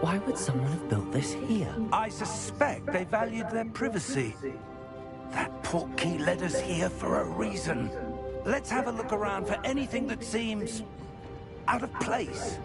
Why would someone have built this here? I suspect they valued their privacy. That portkey led us here for a reason. Let's have a look around for anything that seems out of place.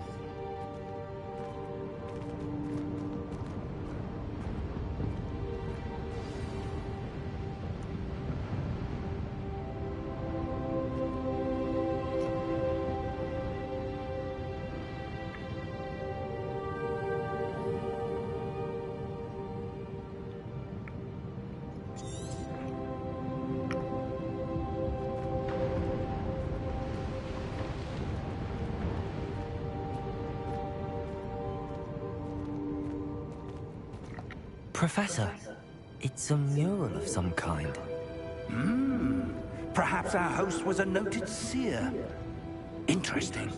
Professor, it's a mural of some kind. Perhaps our host was a noted seer. Interesting.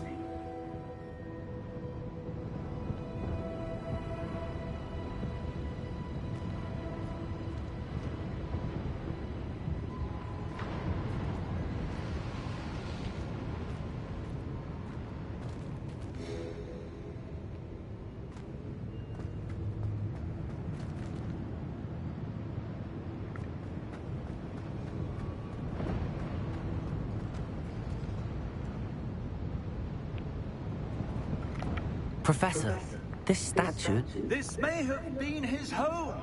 Professor, this statue... This may have been his home.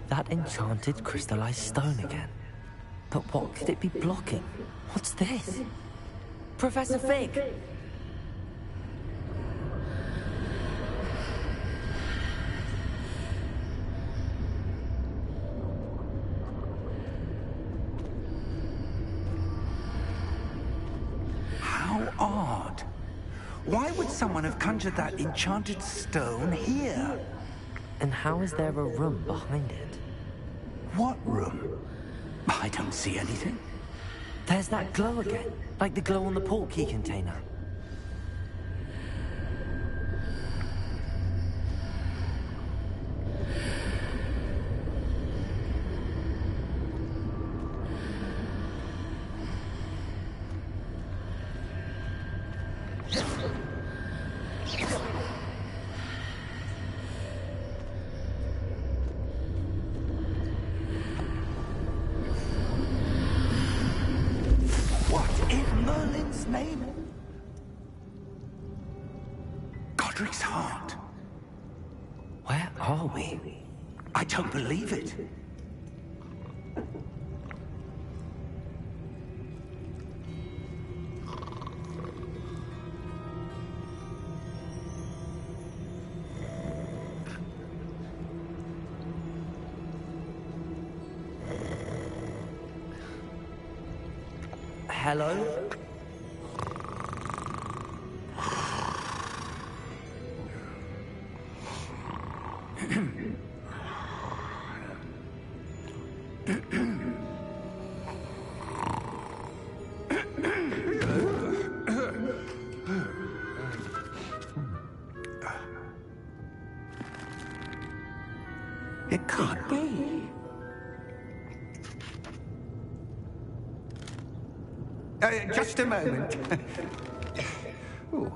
That enchanted crystallized stone again. But what could it be blocking? What's this? Professor Fig! How odd. Why would someone have conjured that enchanted stone here? And how is there a room behind it? What room? I don't see anything. There's that glow again, like the glow on the portkey container. Name? Godric's heart. Where are we? I don't believe it. Hello? It can't be. Just a moment. Ooh.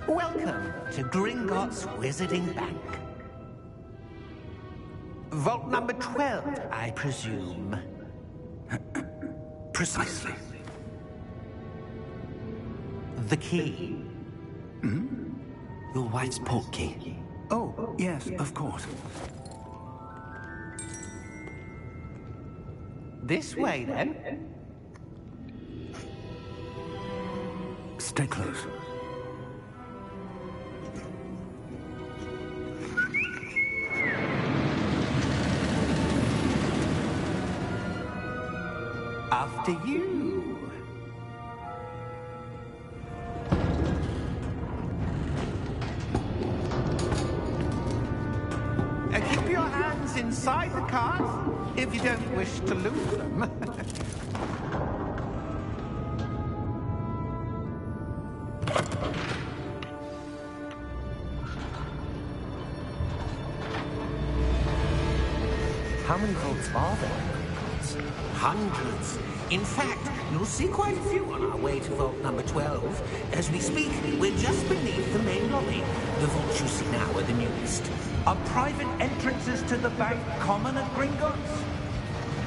Welcome to Gringotts Wizarding Bank. Vault number 12, I presume. Precisely. The key. Your wife's portkey. Oh, yes, of course. This way, then. Stay close. After you. inside the cars, if you don't wish to lose them. How many vaults are there? Hundreds. In fact, you'll see quite a few on our way to vault number 12. As we speak, we're just beneath the main lobby. The vaults you see now are the newest. Are private entrances to the bank common at Gringotts?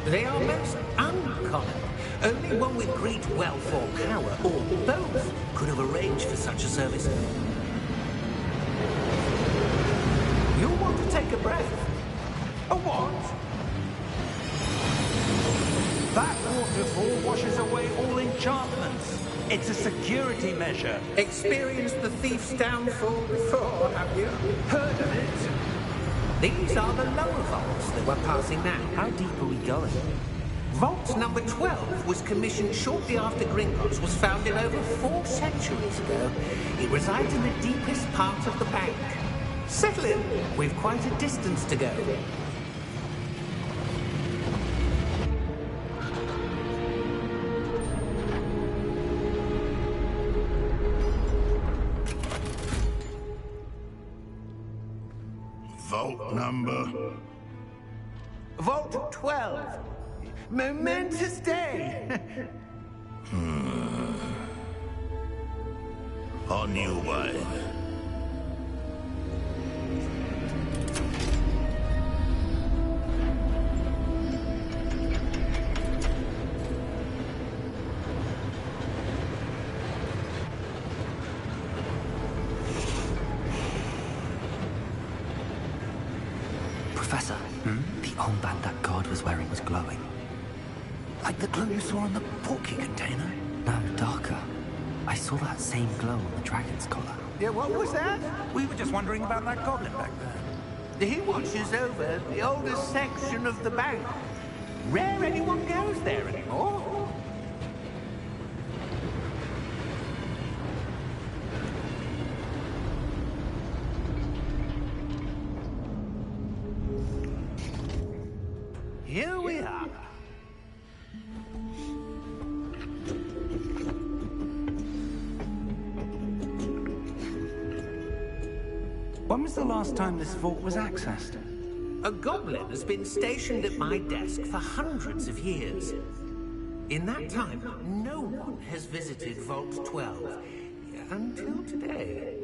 They are most uncommon. Only one with great wealth or power, or both, could have arranged for such a service. You'll want to take a breath. A what? That waterfall washes away all enchantments. It's a security measure. Experienced the thief's downfall before, have you? Heard of it? These are the lower vaults that we're passing now. How deep are we going? Vault number 12 was commissioned shortly after Gringotts was founded over 4 centuries ago. It resides in the deepest part of the bank. Settle in. We've quite a distance to go. Vault number? Vault 12. Momentous day. On your way. Professor, the armband that guard was wearing was glowing. Like the glow you saw on the porky container? No, darker. I saw that same glow on the dragon's collar. Yeah, what was that? We were just wondering about that goblin back there. He watches over the oldest section of the bank. Rare anyone goes there anymore. Here we are. When was the last time this vault was accessed? A goblin has been stationed at my desk for hundreds of years. In that time, no one has visited Vault 12 until today.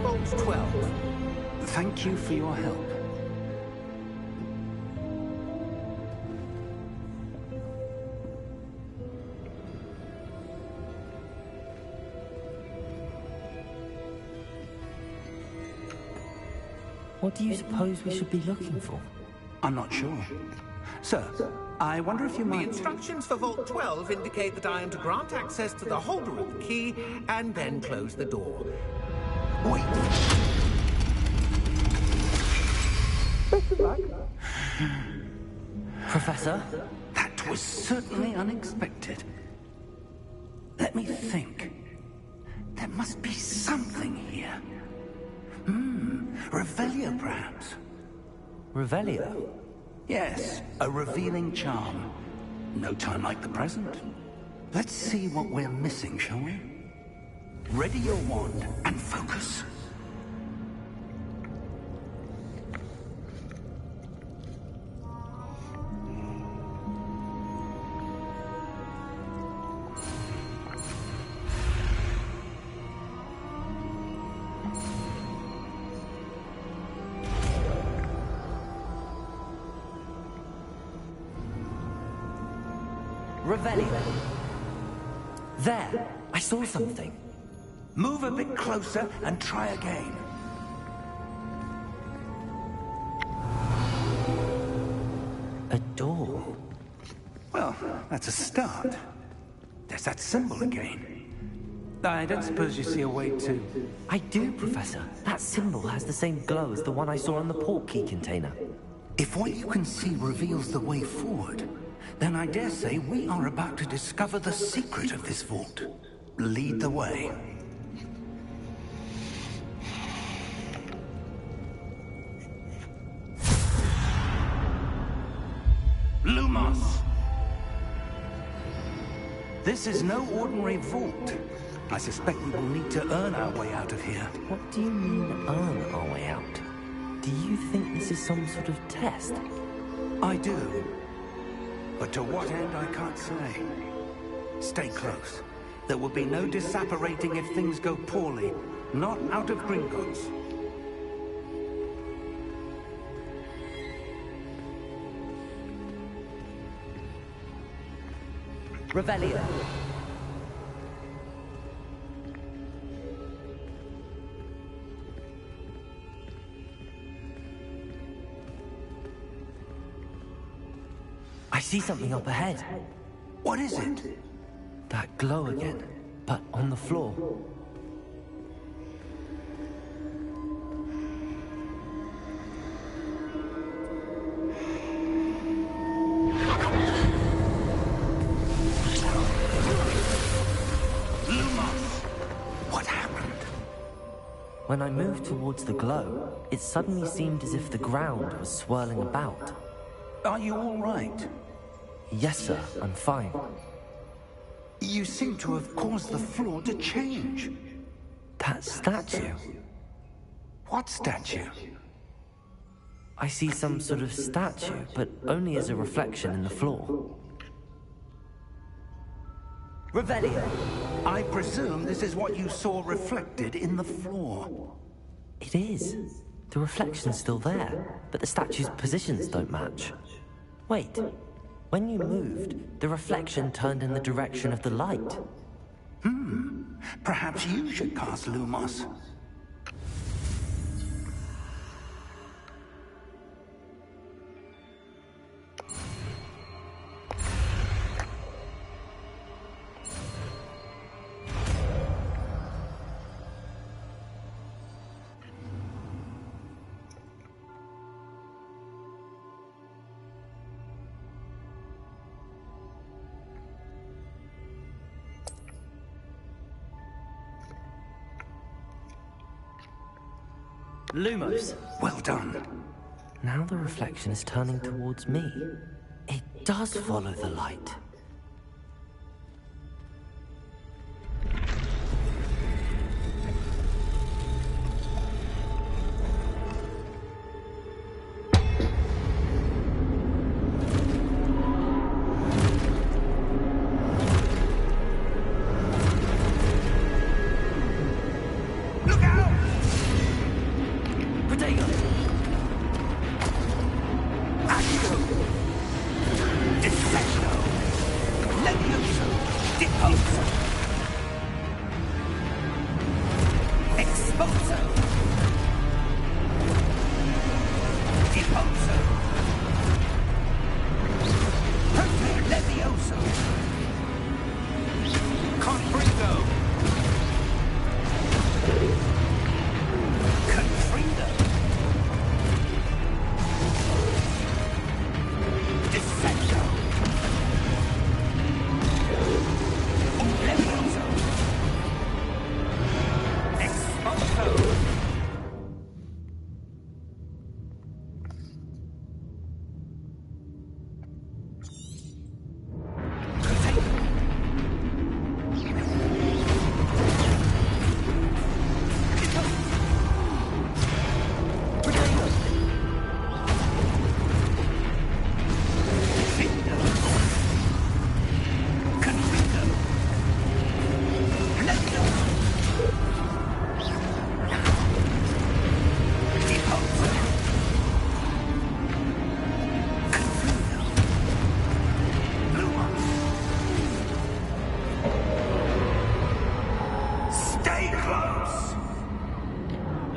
Vault 12. Thank you for your help. What do you suppose we should be looking for? I'm not sure. Sir, I wonder if you The might... instructions for Vault 12 indicate that I am to grant access to the holder of the key and then close the door. Wait! Professor? That was certainly unexpected. Let me think. There must be something here. Revelio, perhaps? Revelio? Yes, a revealing charm. No time like the present. Let's see what we're missing, shall we? Ready your wand and focus. Revelio. There, I saw something. Move a bit closer and try again. that's a start. There's that symbol again. I don't suppose you see a way to... I do, Professor. That symbol has the same glow as the one I saw in the port key container. If what you can see reveals the way forward, then I dare say we are about to discover the secret of this vault. Lead the way. Lumos! This is no ordinary vault. I suspect we will need to earn our way out of here. What do you mean, earn our way out? Do you think this is some sort of test? I do. But to what end, I can't say. Stay close. There will be no disapparating if things go poorly. Not out of Gringotts. Revelio. I see something up ahead. What is it? That glow again, but on the floor. When I moved towards the glow, it suddenly seemed as if the ground was swirling about. Are you all right? Yes, sir, I'm fine. You seem to have caused the floor to change. That statue? What statue? I see some sort of statue, but only as a reflection in the floor. Revelio! I presume this is what you saw reflected in the floor. It is. The reflection's still there, but the statue's positions don't match. Wait, when you moved, the reflection turned in the direction of the light. Perhaps you should cast Lumos. Lumos. Well done. Now the reflection is turning towards me. It does follow the light.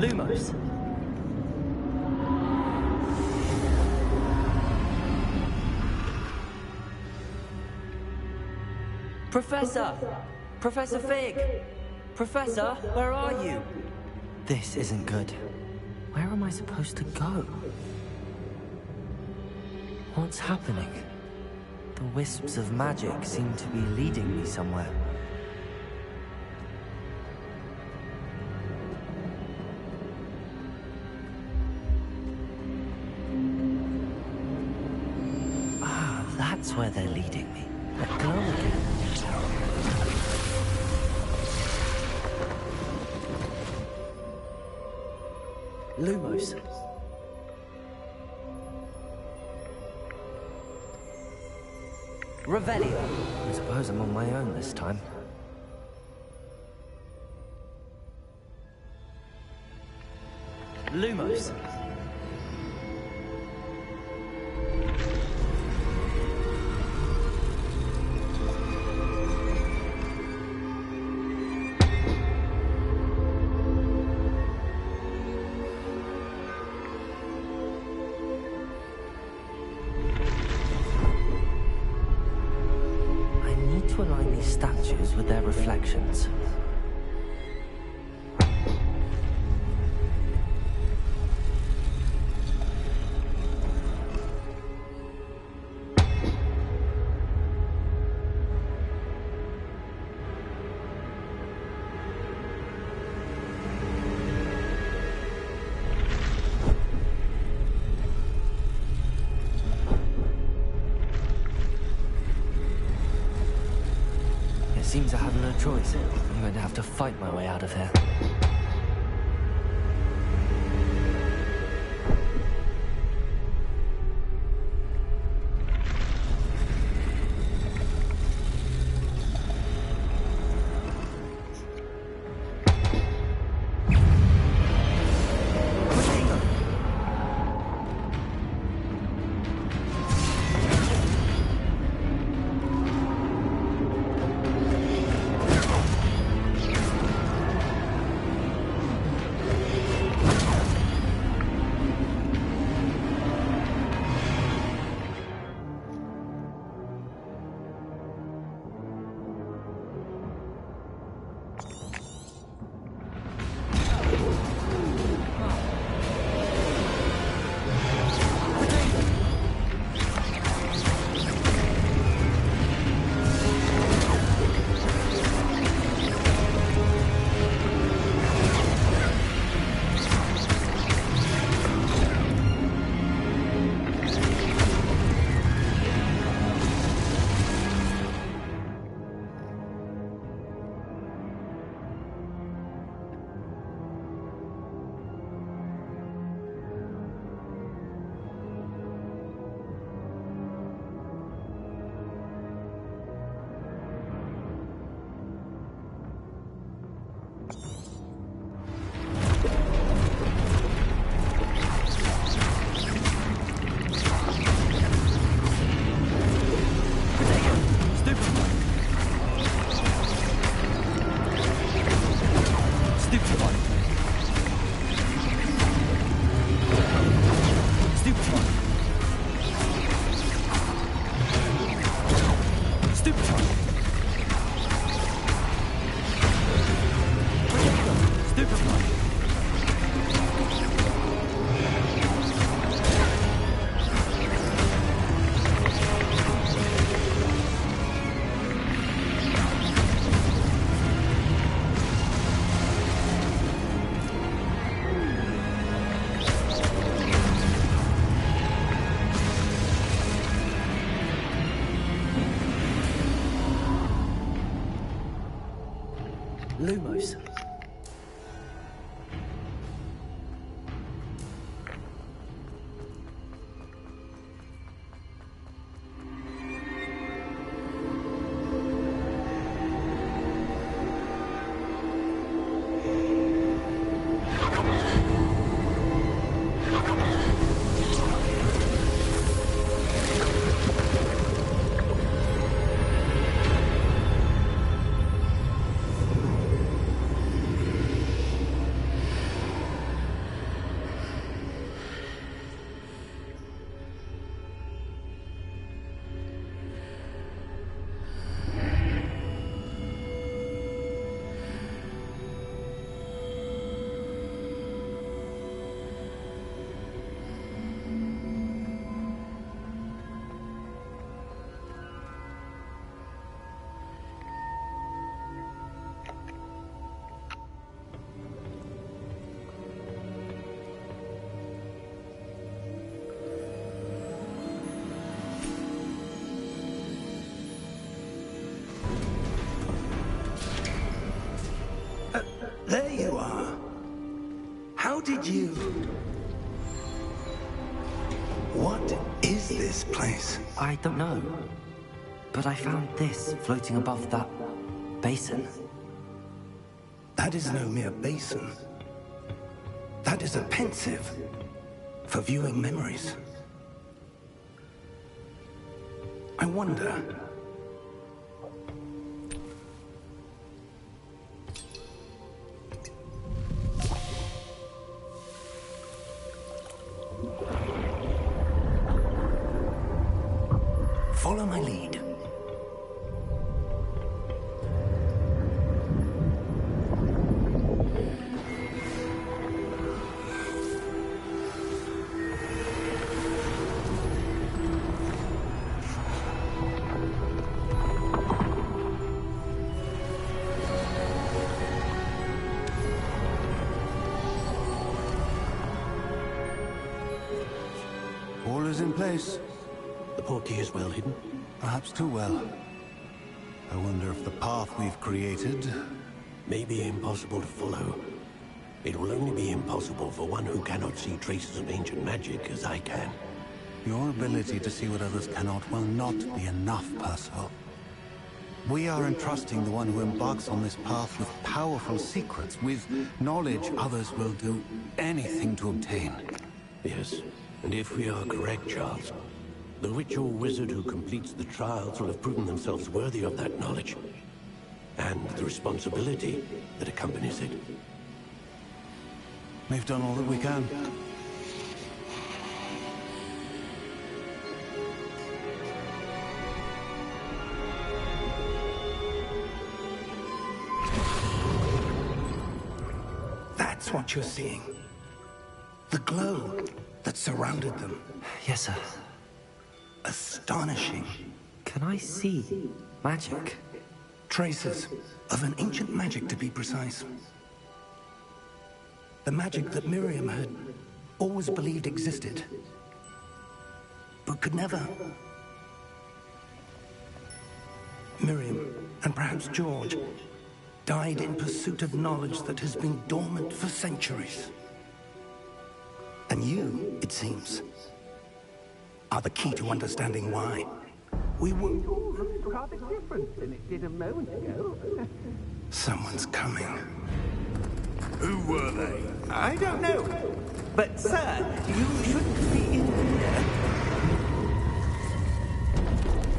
Lumos. Professor! Professor Fig! Professor, where are you? This isn't good. Where am I supposed to go? What's happening? The wisps of magic seem to be leading me somewhere. Ah, that's where they're leading me. Let go again. Lumos. Revelio. I suppose I'm on my own this time. Lumos. To align these statues with their reflections. Seems I have no choice. I'm going to have to fight my way out of here. Lumos. How did you... What is this place? I don't know. But I found this floating above that basin. That is no mere basin. That is a pensive for viewing memories. I wonder... Follow my lead. All is in place. The portkey is well hidden. Perhaps too well. I wonder if the path we've created... May be impossible to follow. It will only be impossible for one who cannot see traces of ancient magic as I can. Your ability to see what others cannot will not be enough, Percival. We are entrusting the one who embarks on this path with powerful secrets, with knowledge others will do anything to obtain. Yes, and if we are correct, Charles, the witch or wizard who completes the trials will have proven themselves worthy of that knowledge, and the responsibility that accompanies it. We've done all that we can. That's what you're seeing. The glow that surrounded them. Yes, sir. Astonishing. Can I see magic? Traces of an ancient magic, to be precise. The magic that Miriam had always believed existed, but could never. Miriam, and perhaps George, died in pursuit of knowledge that has been dormant for centuries. And you, it seems, are the key to understanding why. We were... Looks rather different than it did a moment ago. Someone's coming. Who were they? I don't know. But, sir, you shouldn't be in here.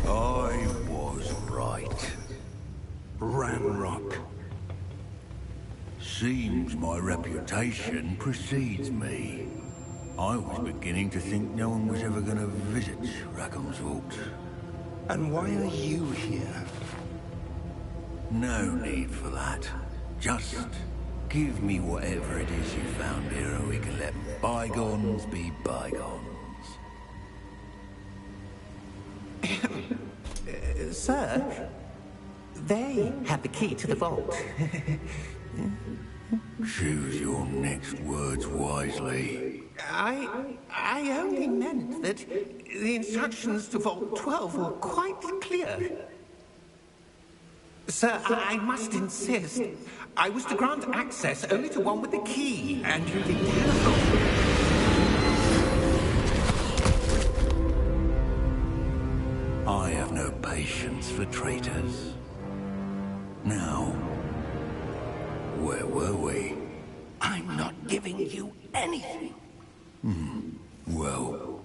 I was right. Ranrock. Seems my reputation precedes me. I was beginning to think no one was ever going to visit Rackham's Vault. And why are you here? No need for that. Just give me whatever it is you found here, and we can let bygones be bygones. Sir, they have the key to the vault. Choose your next words wisely. I only meant that the instructions to Vault 12 were quite clear. Sir, I must insist. I was to grant access only to one with the key, and you didn't have. I have no patience for traitors. Now, where were we? I'm not giving you anything. Well,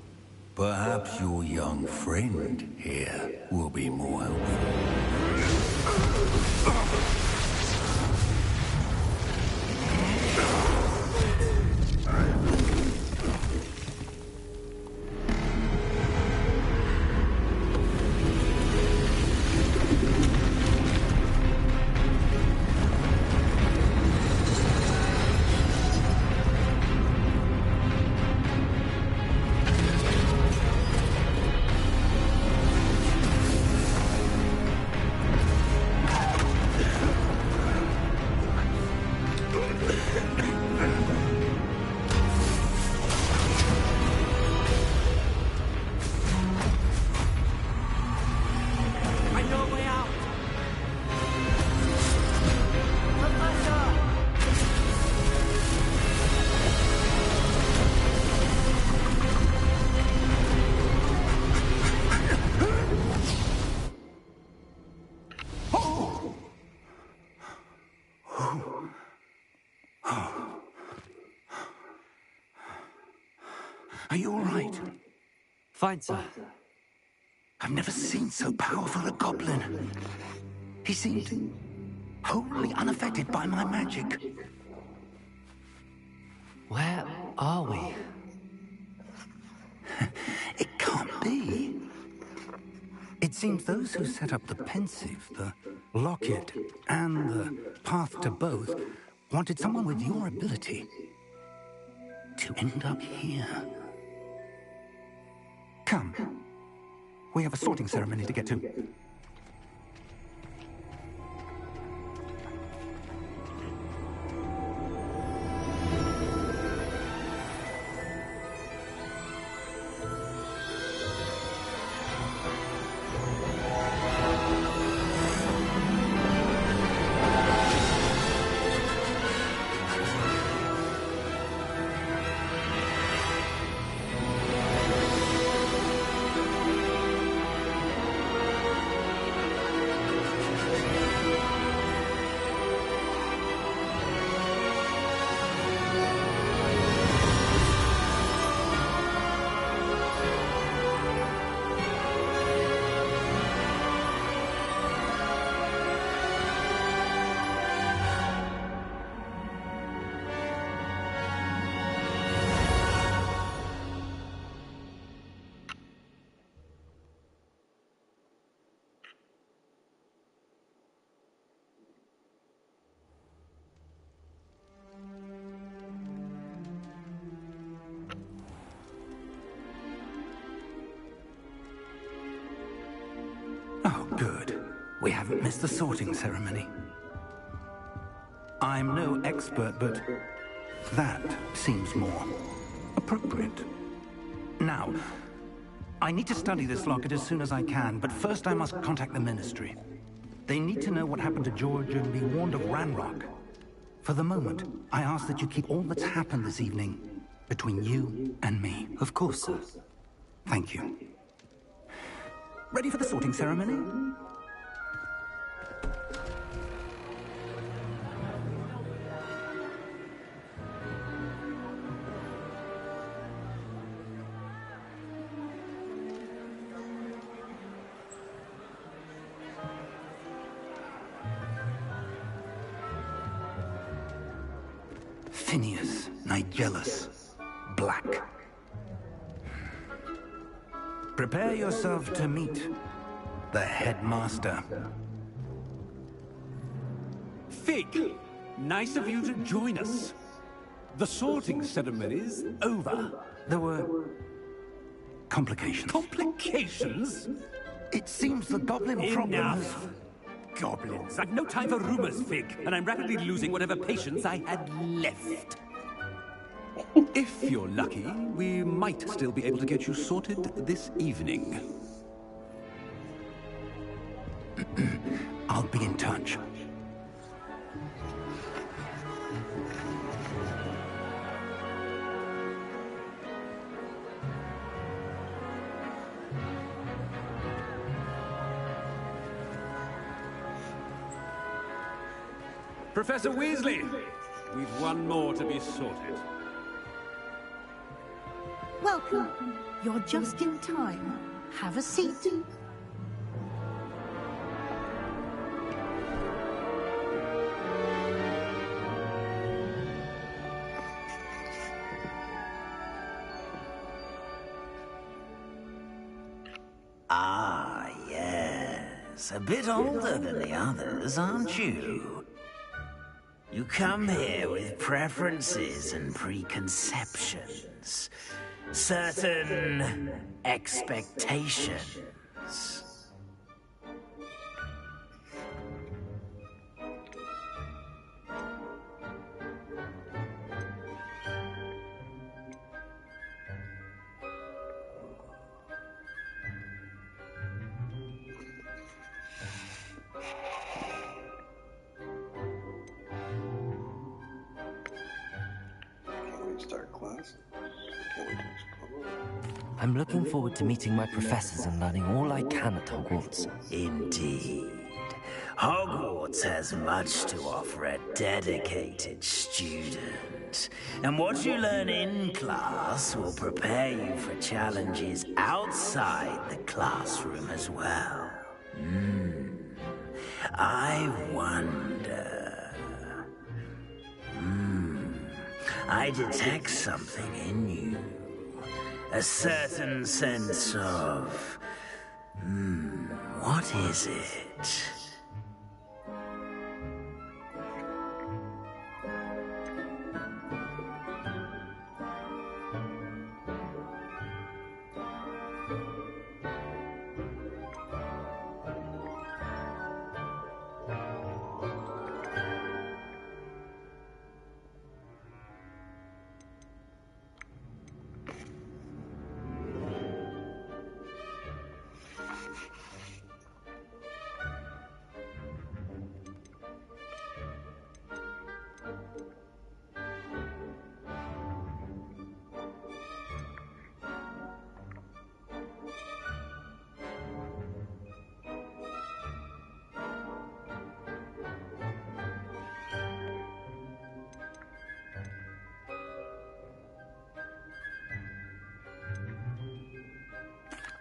perhaps your young friend here will be more helpful. Are you all right? Fine, sir. I've never seen so powerful a goblin. He seemed wholly unaffected by my magic. Where are we? It can't be. It seems those who set up the pensive, the locket, and the path to both wanted someone with your ability to end up here. Come. We have a sorting ceremony to get to. Oh, good. We haven't missed the sorting ceremony. I'm no expert, but that seems more appropriate. Now, I need to study this locket as soon as I can, but first I must contact the Ministry. They need to know what happened to George and be warned of Ranrock. For the moment, I ask that you keep all that's happened this evening between you and me. Of course, sir. Thank you. Ready for the sorting ceremony? Phineas, Nigellus, Black. Prepare yourself to meet the headmaster. Fig, nice of you to join us. The sorting ceremony's over. There were complications. Complications? It seems the goblin problem has... Enough. Goblins. I've no time for rumors, Fig, and I'm rapidly losing whatever patience I had left. If you're lucky, we might still be able to get you sorted this evening. I'll be in touch. Professor Weasley, we've one more to be sorted. Welcome. You're just in time. Have a seat. Ah, yes. A bit older than the others, aren't you? You come here with preferences and preconceptions. Certain expectations. Start class. I'm looking forward to meeting my professors and learning all I can at Hogwarts. Indeed. Hogwarts has much to offer a dedicated student. And what you learn in class will prepare you for challenges outside the classroom as well. I wonder... I detect something in you. A certain sense of... what is it?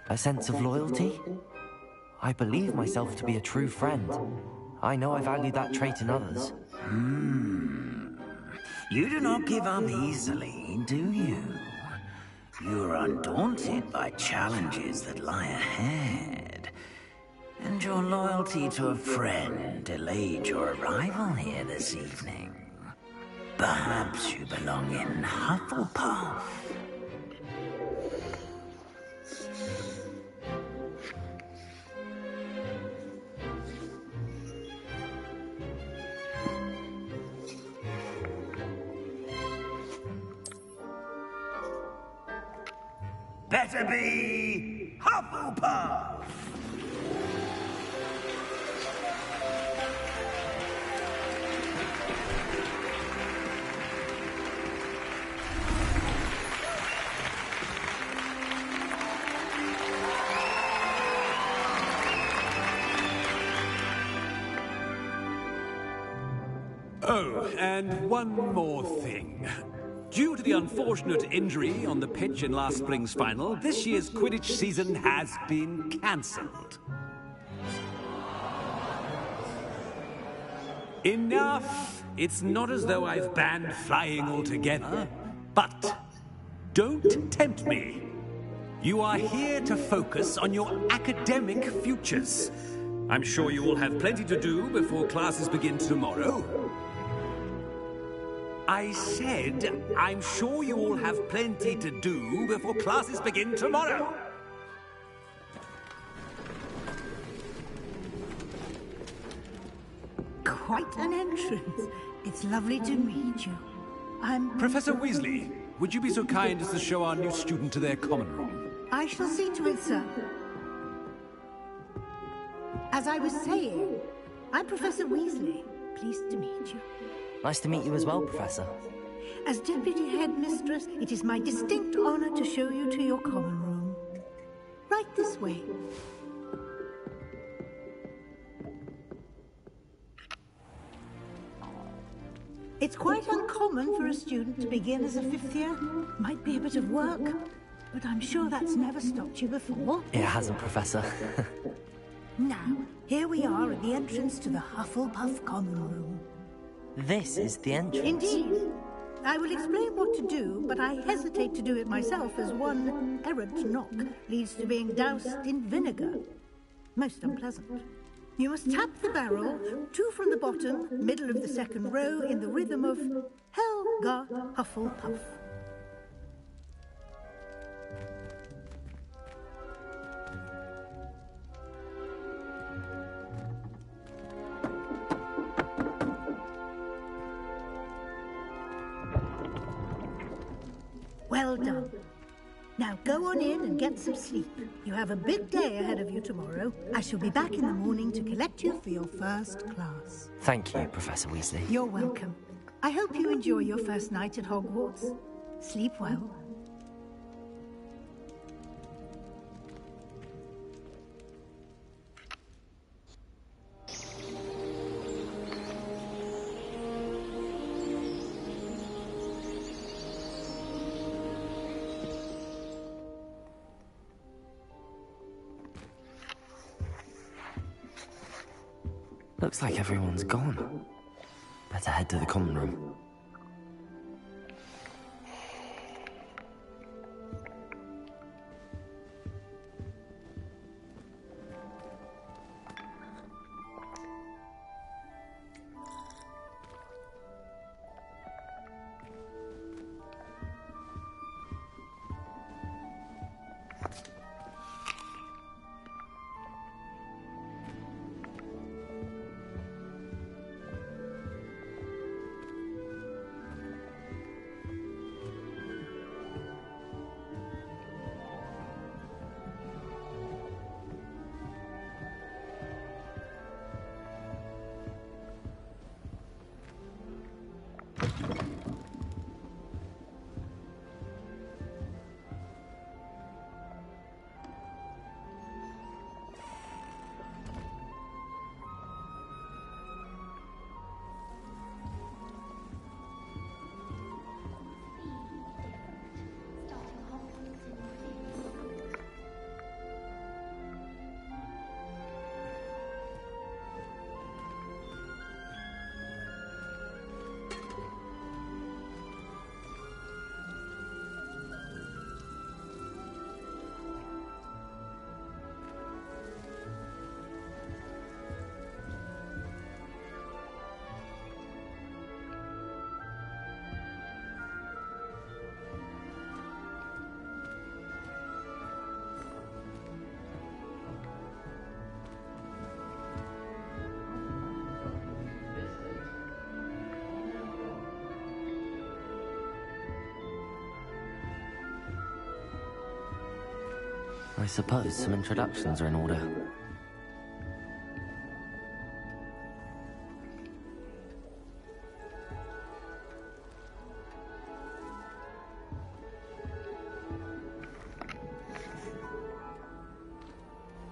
A sense of loyalty? I believe myself to be a true friend. I know I value that trait in others. You do not give up easily, do you? You are undaunted by challenges that lie ahead. And your loyalty to a friend delayed your arrival here this evening. Perhaps you belong in Hufflepuff. Better be Hufflepuff! Oh, and one more thing. Due to the unfortunate injury on the pitch in last spring's final, this year's Quidditch season has been cancelled. Enough! It's not as though I've banned flying altogether, but don't tempt me. You are here to focus on your academic futures. I'm sure you all have plenty to do before classes begin tomorrow. I said, I'm sure you all have plenty to do before classes begin tomorrow. Quite an entrance. It's lovely to meet you. I'm... Professor Weasley, would you be so kind as to show our new student to their common room? I shall see to it, sir. As I was saying, I'm Professor Weasley. Pleased to meet you. Nice to meet you as well, Professor. As Deputy Headmistress, it is my distinct honor to show you to your common room. Right this way. It's quite uncommon for a student to begin as a fifth year. Might be a bit of work, but I'm sure that's never stopped you before. It hasn't, Professor. Now, here we are at the entrance to the Hufflepuff common room. This is the entrance. Indeed. I will explain what to do, but I hesitate to do it myself as one errant knock leads to being doused in vinegar. Most unpleasant. You must tap the barrel, 2 from the bottom, middle of the second row, in the rhythm of Helga Hufflepuff. Well done. Now go on in and get some sleep. You have a big day ahead of you tomorrow. I shall be back in the morning to collect you for your first class. Thank you, Professor Weasley. You're welcome. I hope you enjoy your first night at Hogwarts. Sleep well. Looks like everyone's gone. Better head to the common room. I suppose some introductions are in order.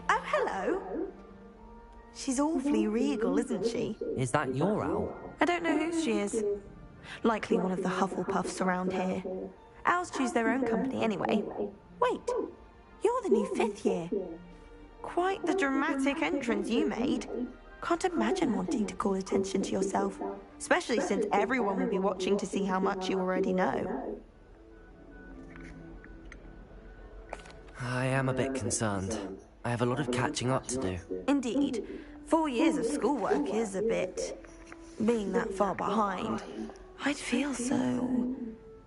Oh, hello. She's awfully regal, isn't she? Is that your owl? I don't know who she is. Likely one of the Hufflepuffs around here. Owls choose their own company anyway. Wait, you're the new 5th year. Quite the dramatic entrance you made. Can't imagine wanting to call attention to yourself, especially since everyone will be watching to see how much you already know. I am a bit concerned. I have a lot of catching up to do. Indeed. 4 years of schoolwork is a bit... being that far behind. I'd feel so...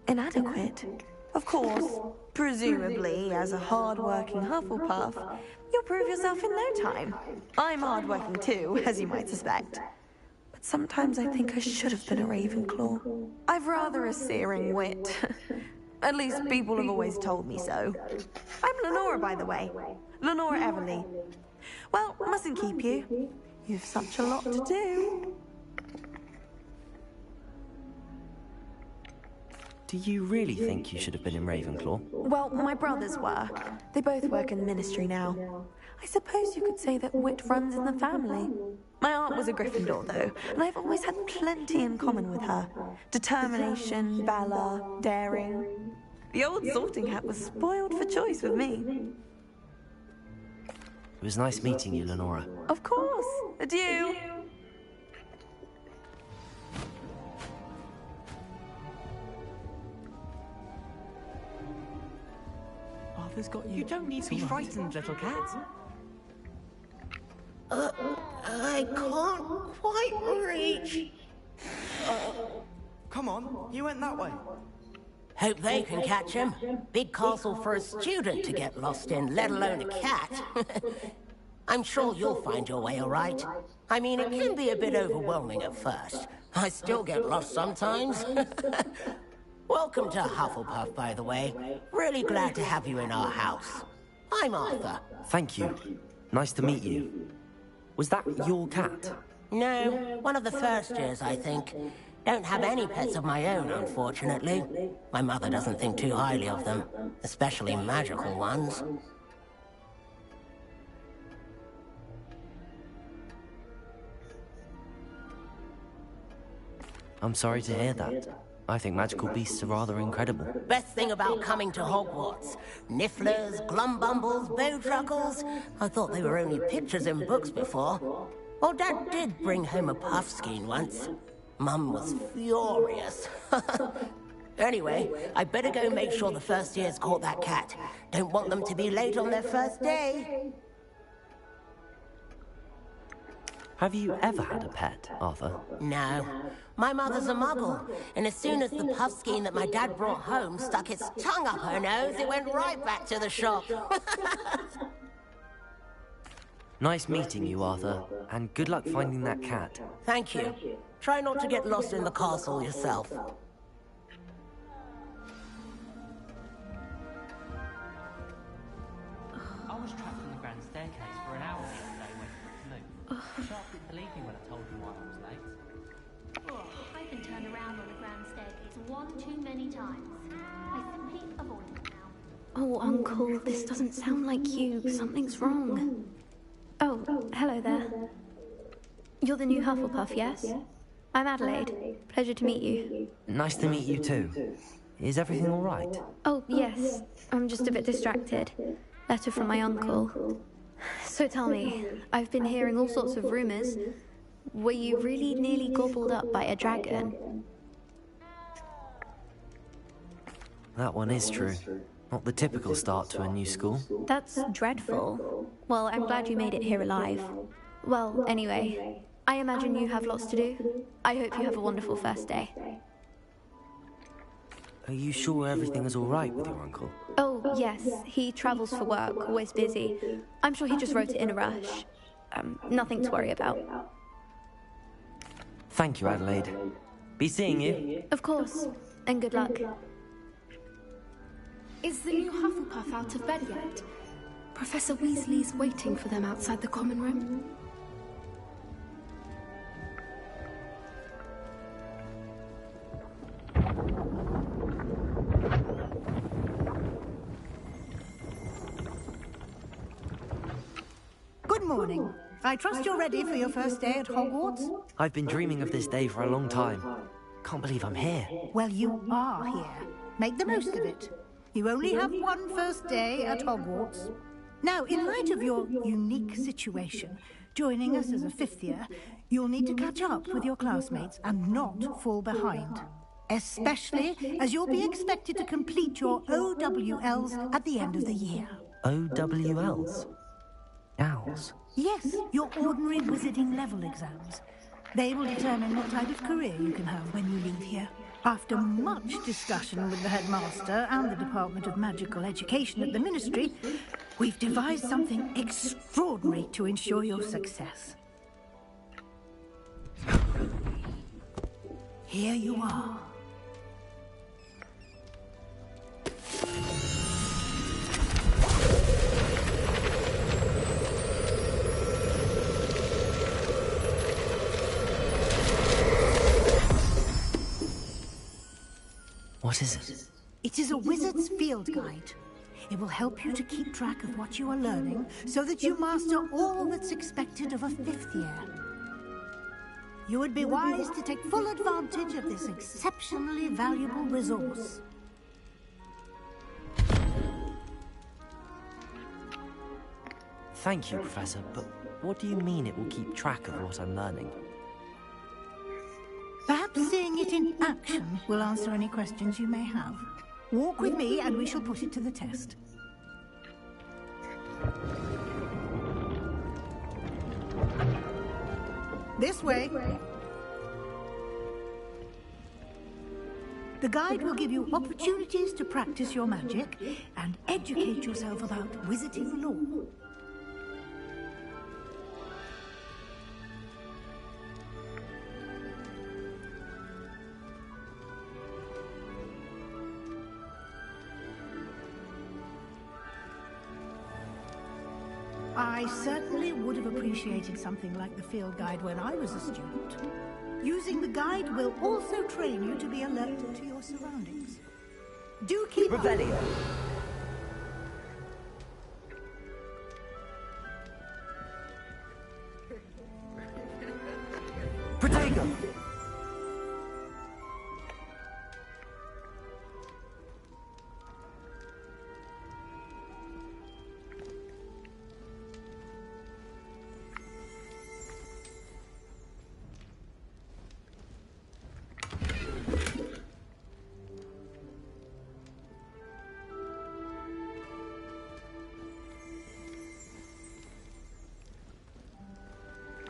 inadequate. Of course, presumably, as a hard-working Hufflepuff, you'll prove yourself in no time. I'm hard-working too, as you might suspect. But sometimes I think I should have been a Ravenclaw. I've rather a searing wit. At least people have always told me so. I'm Lenora, by the way. Lenora Everly. Well, mustn't keep you. You've such a lot to do. Do you really think you should have been in Ravenclaw? Well, my brothers were. They both work in the ministry now. I suppose you could say that wit runs in the family. My aunt was a Gryffindor, though, and I've always had plenty in common with her. Determination, valor, daring. The old sorting hat was spoiled for choice with me. It was nice meeting you, Lenora. Of course. Adieu. Arthur's got you. You don't need to be frightened, little cat. I can't quite reach. Come on, you went that way. Hope they can catch him. Big castle for a student to get lost in, let alone a cat. I'm sure you'll find your way all right. I mean, it can be a bit overwhelming at first. I still get lost sometimes. Welcome to Hufflepuff, by the way. Really glad to have you in our house. I'm Arthur. Thank you. Nice to meet you. Was that your cat? No, one of the first years, I think. Don't have any pets of my own, unfortunately. My mother doesn't think too highly of them, especially magical ones. I'm sorry to hear that. I think magical beasts are rather incredible. Best thing about coming to Hogwarts. Nifflers, glumbumbles, bowtruckles. I thought they were only pictures in books before. Well, Dad did bring home a puffskein once. Mum was furious. Anyway, I better go make sure the first years caught that cat. Don't want them to be late on their first day. Have you ever had a pet, Arthur? No. My mother's a muggle, and as soon as the puffskein that my dad brought home stuck its tongue up her nose, it went right back to the shop. Nice meeting you, Arthur, and good luck finding that cat. Thank you. Try not to get lost in the castle yourself. I was trapped on the grand staircase for an hour the other day waiting for it to move. Sharp didn't believe me when I told him why I was late. I've been turned around on the grand staircase one too many times. I simply avoid it now. Oh, Uncle, this doesn't sound like you. Something's wrong. Oh, hello there. You're the new Hufflepuff, yes? I'm Adelaide. Pleasure to meet you. Nice to meet you too. Is everything all right? Oh, yes. I'm just a bit distracted. Letter from my uncle. So tell me, I've been hearing all sorts of rumors. Were you really nearly gobbled up by a dragon? That one is true. Not the typical start to a new school. That's dreadful. Well, I'm glad you made it here alive. Well, anyway, I imagine you have lots to do. I hope you have a wonderful first day. Are you sure everything is all right with your uncle? Oh, yes. He travels for work, always busy. I'm sure he just wrote it in a rush. Nothing to worry about. Thank you, Adelaide. Be seeing you. Of course. And good luck. Is the new Hufflepuff out of bed yet? Professor Weasley's waiting for them outside the common room. Good morning. I trust you're ready for your first day at Hogwarts? I've been dreaming of this day for a long time. Can't believe I'm here. Well, you are here. Make the most of it. You only have one first day at Hogwarts. Now, in light of your unique situation, joining us as a fifth year, you'll need to catch up with your classmates and not fall behind. Especially as you'll be expected to complete your OWLs at the end of the year. OWLs? Owls? Yes, your ordinary wizarding level exams. They will determine what type of career you can have when you leave here. After much discussion with the headmaster and the Department of Magical Education at the Ministry, we've devised something extraordinary to ensure your success. Here you are. What is it? It is a wizard's field guide. It will help you to keep track of what you are learning so that you master all that's expected of a fifth year. You would be wise to take full advantage of this exceptionally valuable resource. Thank you, Professor, but what do you mean it will keep track of what I'm learning? Perhaps seeing it in action will answer any questions you may have. Walk with me and we shall put it to the test. This way. The guide will give you opportunities to practice your magic and educate yourself about wizarding lore. I certainly would have appreciated something like the field guide when I was a student. Using the guide will also train you to be alert to your surroundings. Do keep Revelio. Protego.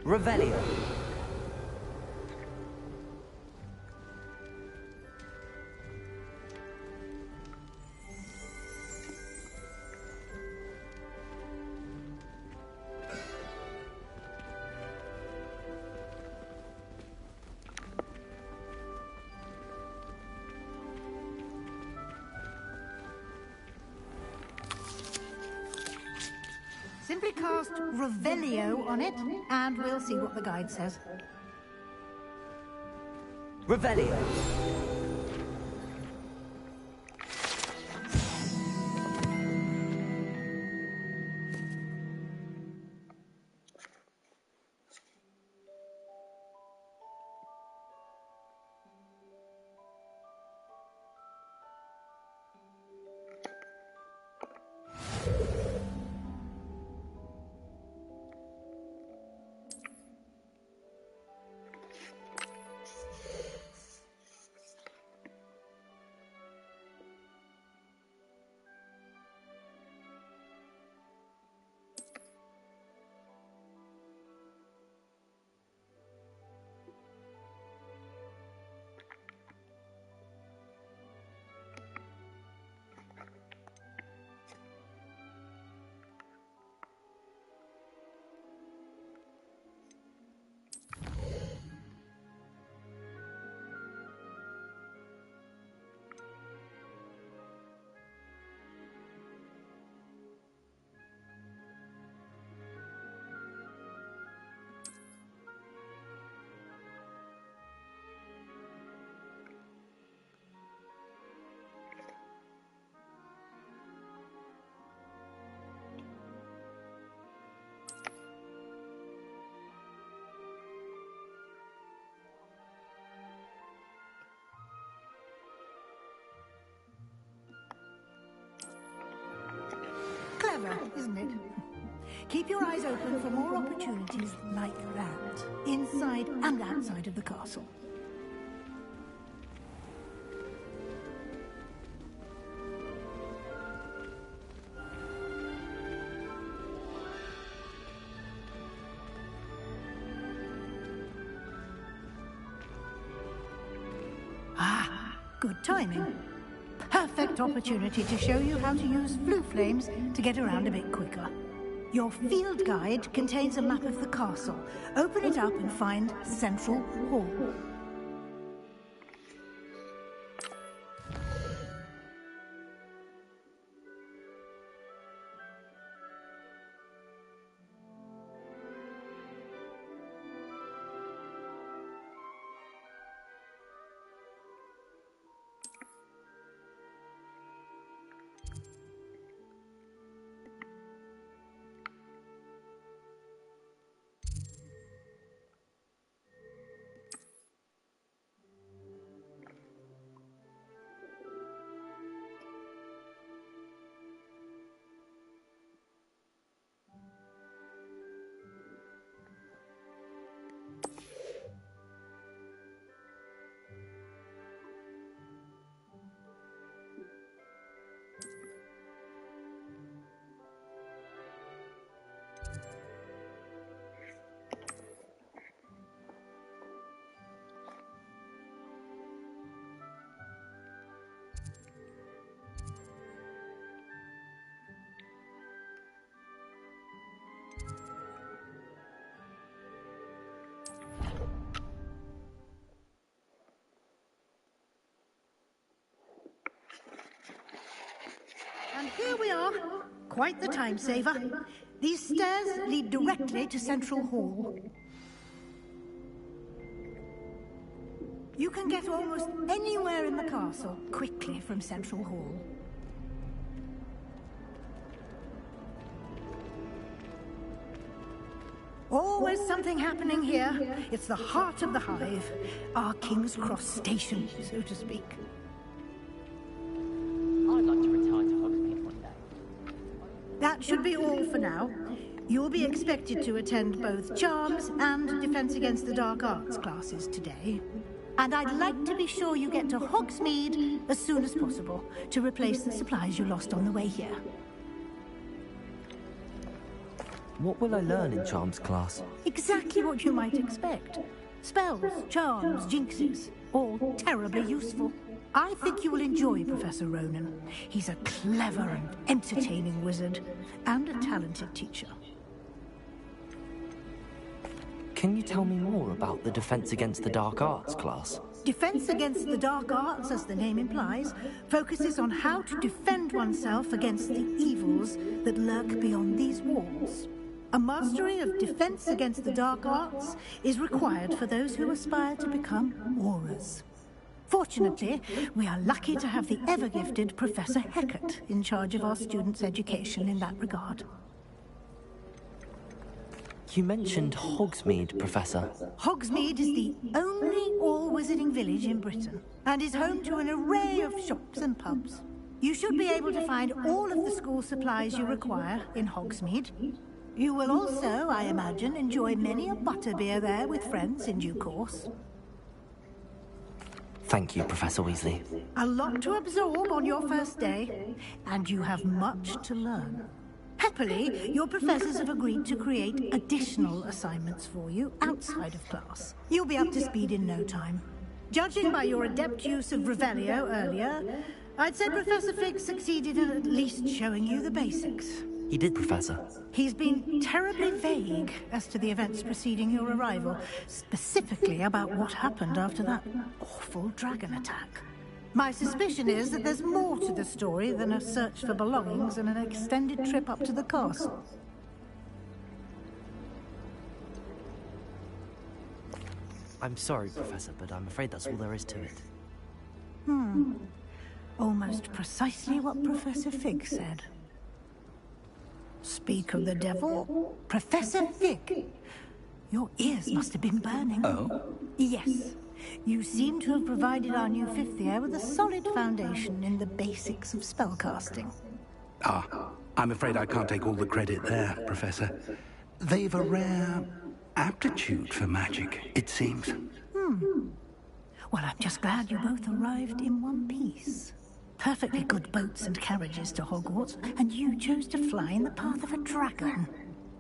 Revelio. Simply cast Revelio on it, and we'll see what the guide says. Revelio. Clever, isn't it? Keep your eyes open for more opportunities like that, inside and outside of the castle. Ah, good timing. Perfect opportunity to show you how to use blue flames to get around a bit quicker. Your field guide contains a map of the castle. Open it up and find Central Hall. And here we are. Quite the time saver. These stairs lead directly to Central Hall. You can get almost anywhere in the castle quickly from Central Hall. Always something happening here. It's the heart of the hive. Our King's Cross station, so to speak. I'd like to return to Hogsmeade one day. That should be all for now. You'll be expected to attend both Charms and Defense Against the Dark Arts classes today. And I'd like to be sure you get to Hogsmeade as soon as possible to replace the supplies you lost on the way here. What will I learn in Charms class? Exactly what you might expect. Spells, charms, jinxes, all terribly useful. I think you will enjoy Professor Ronan. He's a clever and entertaining wizard, and a talented teacher. Can you tell me more about the Defense Against the Dark Arts class? Defense Against the Dark Arts, as the name implies, focuses on how to defend oneself against the evils that lurk beyond these walls. A mastery of Defense Against the Dark Arts is required for those who aspire to become Aurors. Fortunately, we are lucky to have the ever-gifted Professor Hecat in charge of our students' education in that regard. You mentioned Hogsmeade, Professor. Hogsmeade is the only all-wizarding village in Britain, and is home to an array of shops and pubs. You should be able to find all of the school supplies you require in Hogsmeade. You will also, I imagine, enjoy many a butterbeer there with friends in due course. Thank you, Professor Weasley. A lot to absorb on your first day, and you have much to learn. Happily, your professors have agreed to create additional assignments for you outside of class. You'll be up to speed in no time. Judging by your adept use of Revelio earlier, I'd say Professor Fig succeeded in at least showing you the basics. He did, Professor. He's been terribly vague as to the events preceding your arrival, specifically about what happened after that awful dragon attack. My suspicion is that there's more to the story than a search for belongings and an extended trip up to the castle. I'm sorry, Professor, but I'm afraid that's all there is to it. Almost precisely what Professor Fig said. Speak of the devil, Professor Fig. Your ears must have been burning. Oh? Yes. You seem to have provided our new fifth year with a solid foundation in the basics of spellcasting. I'm afraid I can't take all the credit there, Professor. They've a rare aptitude for magic, it seems. Well, I'm just glad you both arrived in one piece. Perfectly good boats and carriages to Hogwarts, and you chose to fly in the path of a dragon.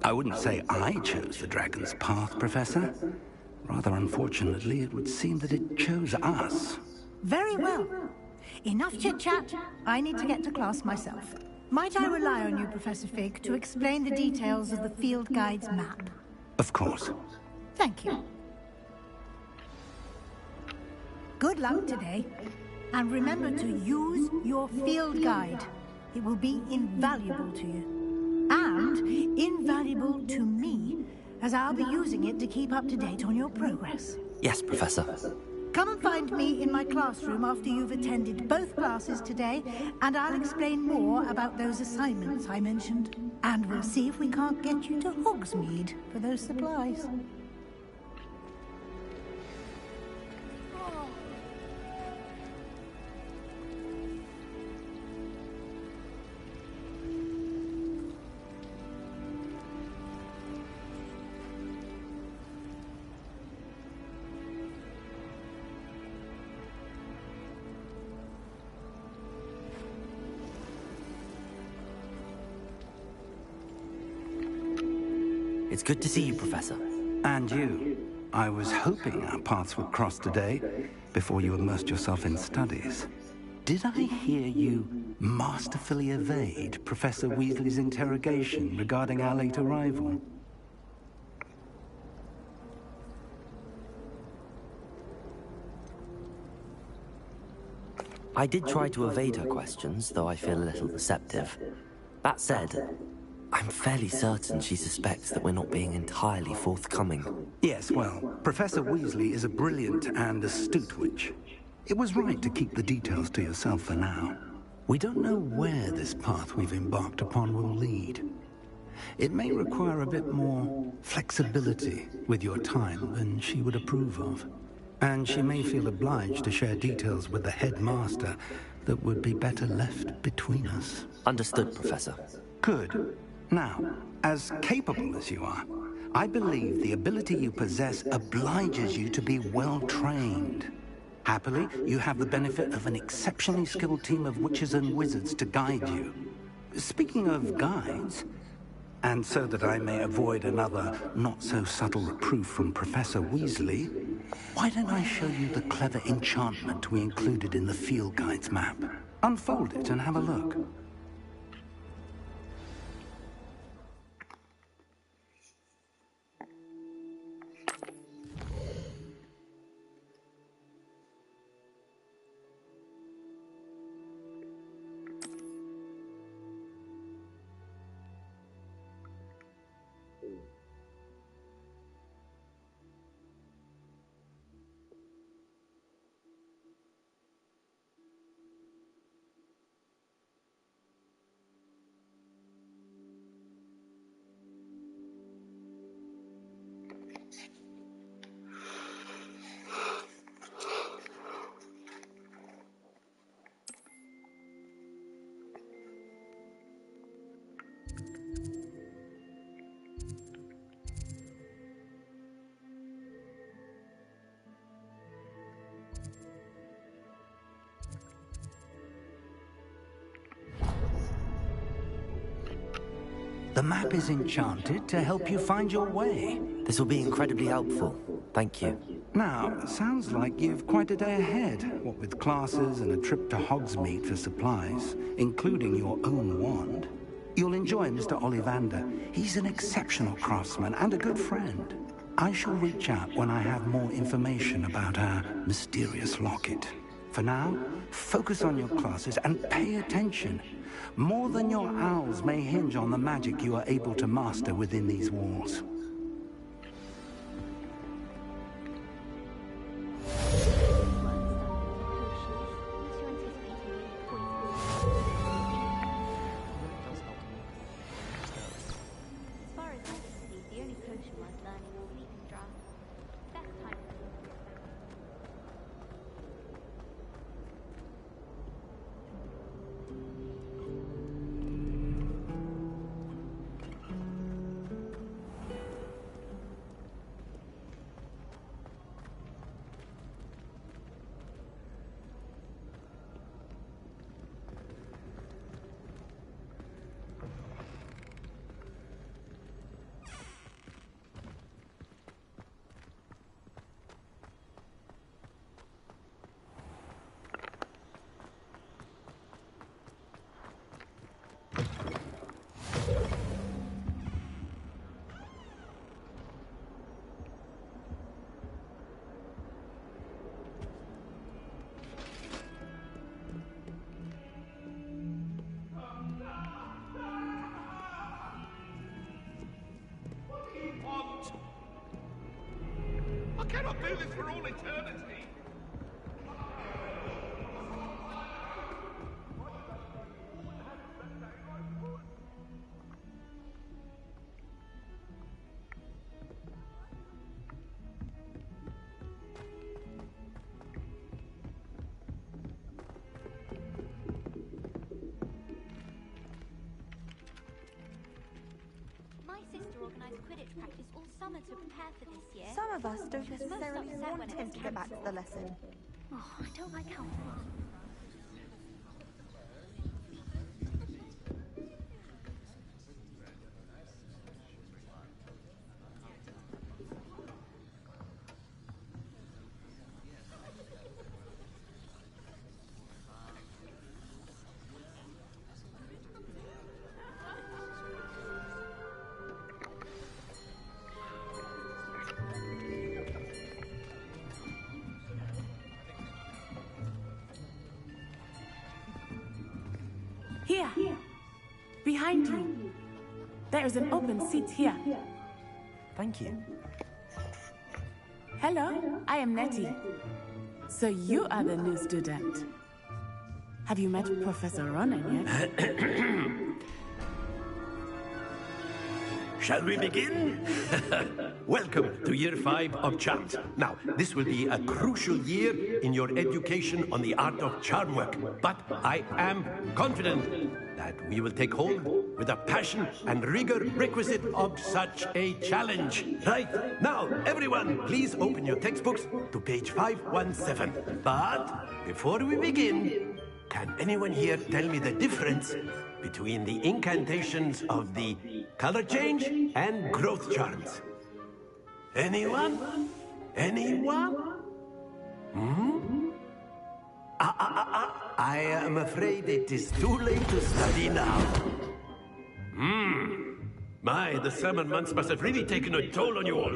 I wouldn't say I chose the dragon's path, Professor. Rather unfortunately, it would seem that it chose us. Very well. Enough chit-chat. I need to get to class myself. Might I rely on you, Professor Fig, to explain the details of the field guide's map? Of course. Thank you. Good luck today. And remember to use your field guide. It will be invaluable to you. And invaluable to me, as I'll be using it to keep up to date on your progress. Yes, Professor. Come and find me in my classroom after you've attended both classes today, and I'll explain more about those assignments I mentioned. And we'll see if we can't get you to Hogsmeade for those supplies. It's good to see you, Professor. And you. I was hoping our paths would cross today, before you immersed yourself in studies. Did I hear you masterfully evade Professor Weasley's interrogation regarding our late arrival? I did try to evade her questions, though I feel a little deceptive. That said, I'm fairly certain she suspects that we're not being entirely forthcoming. Yes, well, Professor Weasley is a brilliant and astute witch. It was right to keep the details to yourself for now. We don't know where this path we've embarked upon will lead. It may require a bit more flexibility with your time than she would approve of. And she may feel obliged to share details with the headmaster that would be better left between us. Understood, Professor. Good. Now, as capable as you are, I believe the ability you possess obliges you to be well-trained. Happily, you have the benefit of an exceptionally skilled team of witches and wizards to guide you. Speaking of guides, And so that I may avoid another not-so-subtle reproof from Professor Weasley, why don't I show you the clever enchantment we included in the field guide's map? Unfold it and have a look. The map is enchanted to help you find your way. This will be incredibly helpful. Thank you. Now, sounds like you've quite a day ahead, what with classes and a trip to Hogsmeade for supplies, including your own wand. You'll enjoy Mr. Ollivander. He's an exceptional craftsman and a good friend. I shall reach out when I have more information about our mysterious locket. For now, focus on your classes and pay attention. More than your owls may hinge on the magic you are able to master within these walls. I cannot do this for all eternity. My sister organised Quidditch practice all summer to prepare for this year. Some of us don't She was most necessarily upset want when it him was to get back to the cancelled. lesson. Oh, I don't like how. Here, behind you. There is an open seat here. Thank you. Hello, I am Nettie. So you are the new student. Have you met Professor Ronan yet? Shall we begin? Welcome to Year 5 of Charms. Now, this will be a crucial year in your education on the art of charm work. But I am confident that we will take hold with the passion and rigor requisite of such a challenge. Right, now, everyone, please open your textbooks to page 517. But before we begin, Can anyone here tell me the difference between the incantations of the color change and growth charms? Anyone? Anyone? I am afraid it is too late to study now. My, the summer months must have really taken a toll on you all.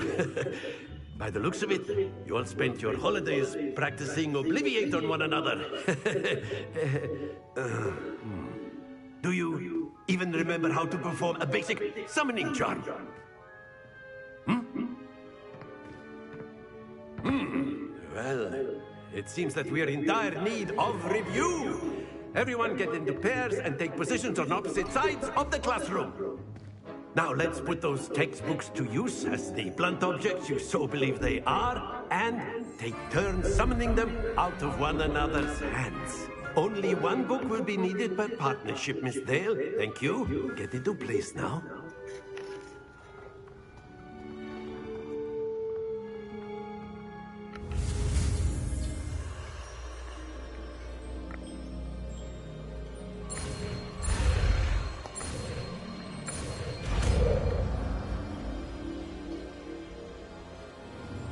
By the looks of it, you all spent your holidays practicing Obliviate on one another. Do you even remember how to perform a basic summoning charm? Well, it seems that we are in dire need of review. Everyone get into pairs and take positions on opposite sides of the classroom. Now let's put those textbooks to use as the blunt objects you so believe they are, and take turns summoning them out of one another's hands. Only one book will be needed per partnership, Miss Dale. Thank you. Get into place now.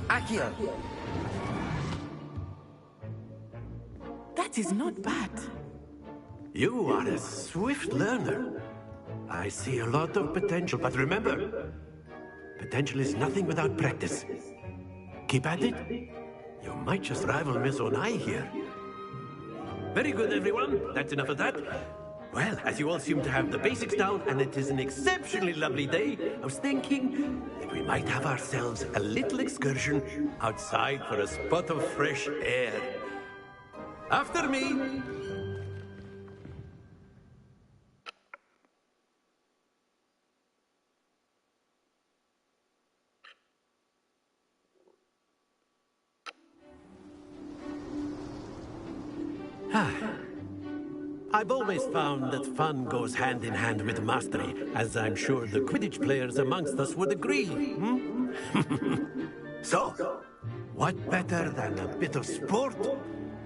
Accio. That is not bad. You are a swift learner. I see a lot of potential, but remember, potential is nothing without practice. Keep at it. You might just rival Miss Onai here. Very good, everyone. That's enough of that. Well, as you all seem to have the basics down, and it is an exceptionally lovely day, I was thinking that we might have ourselves a little excursion outside for a spot of fresh air. After me! I've always found that fun goes hand in hand with mastery, as I'm sure the Quidditch players amongst us would agree. So, what better than a bit of sport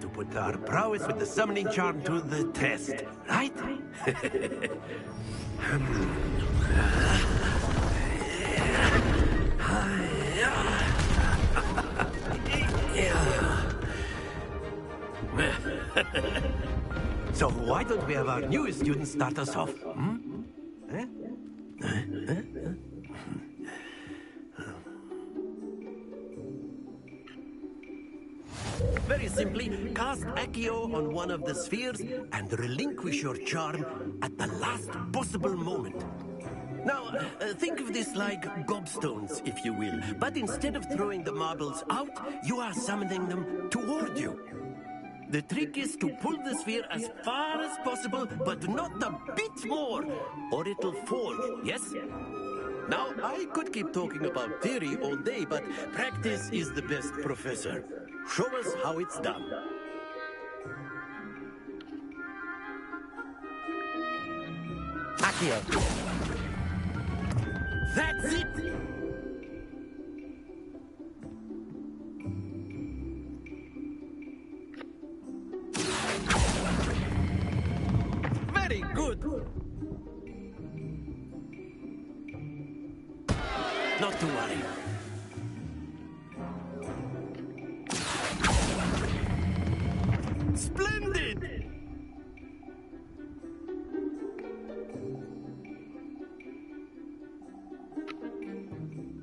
to put our prowess with the summoning charm to the test, right? So why don't we have our newest student start us off? Very simply, cast Accio on one of the spheres and relinquish your charm at the last possible moment. Now, think of this like gobstones, if you will. But instead of throwing the marbles out, you are summoning them toward you. The trick is to pull the sphere as far as possible, but not a bit more, or it'll fall, yes? Now, I could keep talking about theory all day, but practice is the best professor. Show us how it's done. Accio. That's it! Very good! Not to worry. Splendid!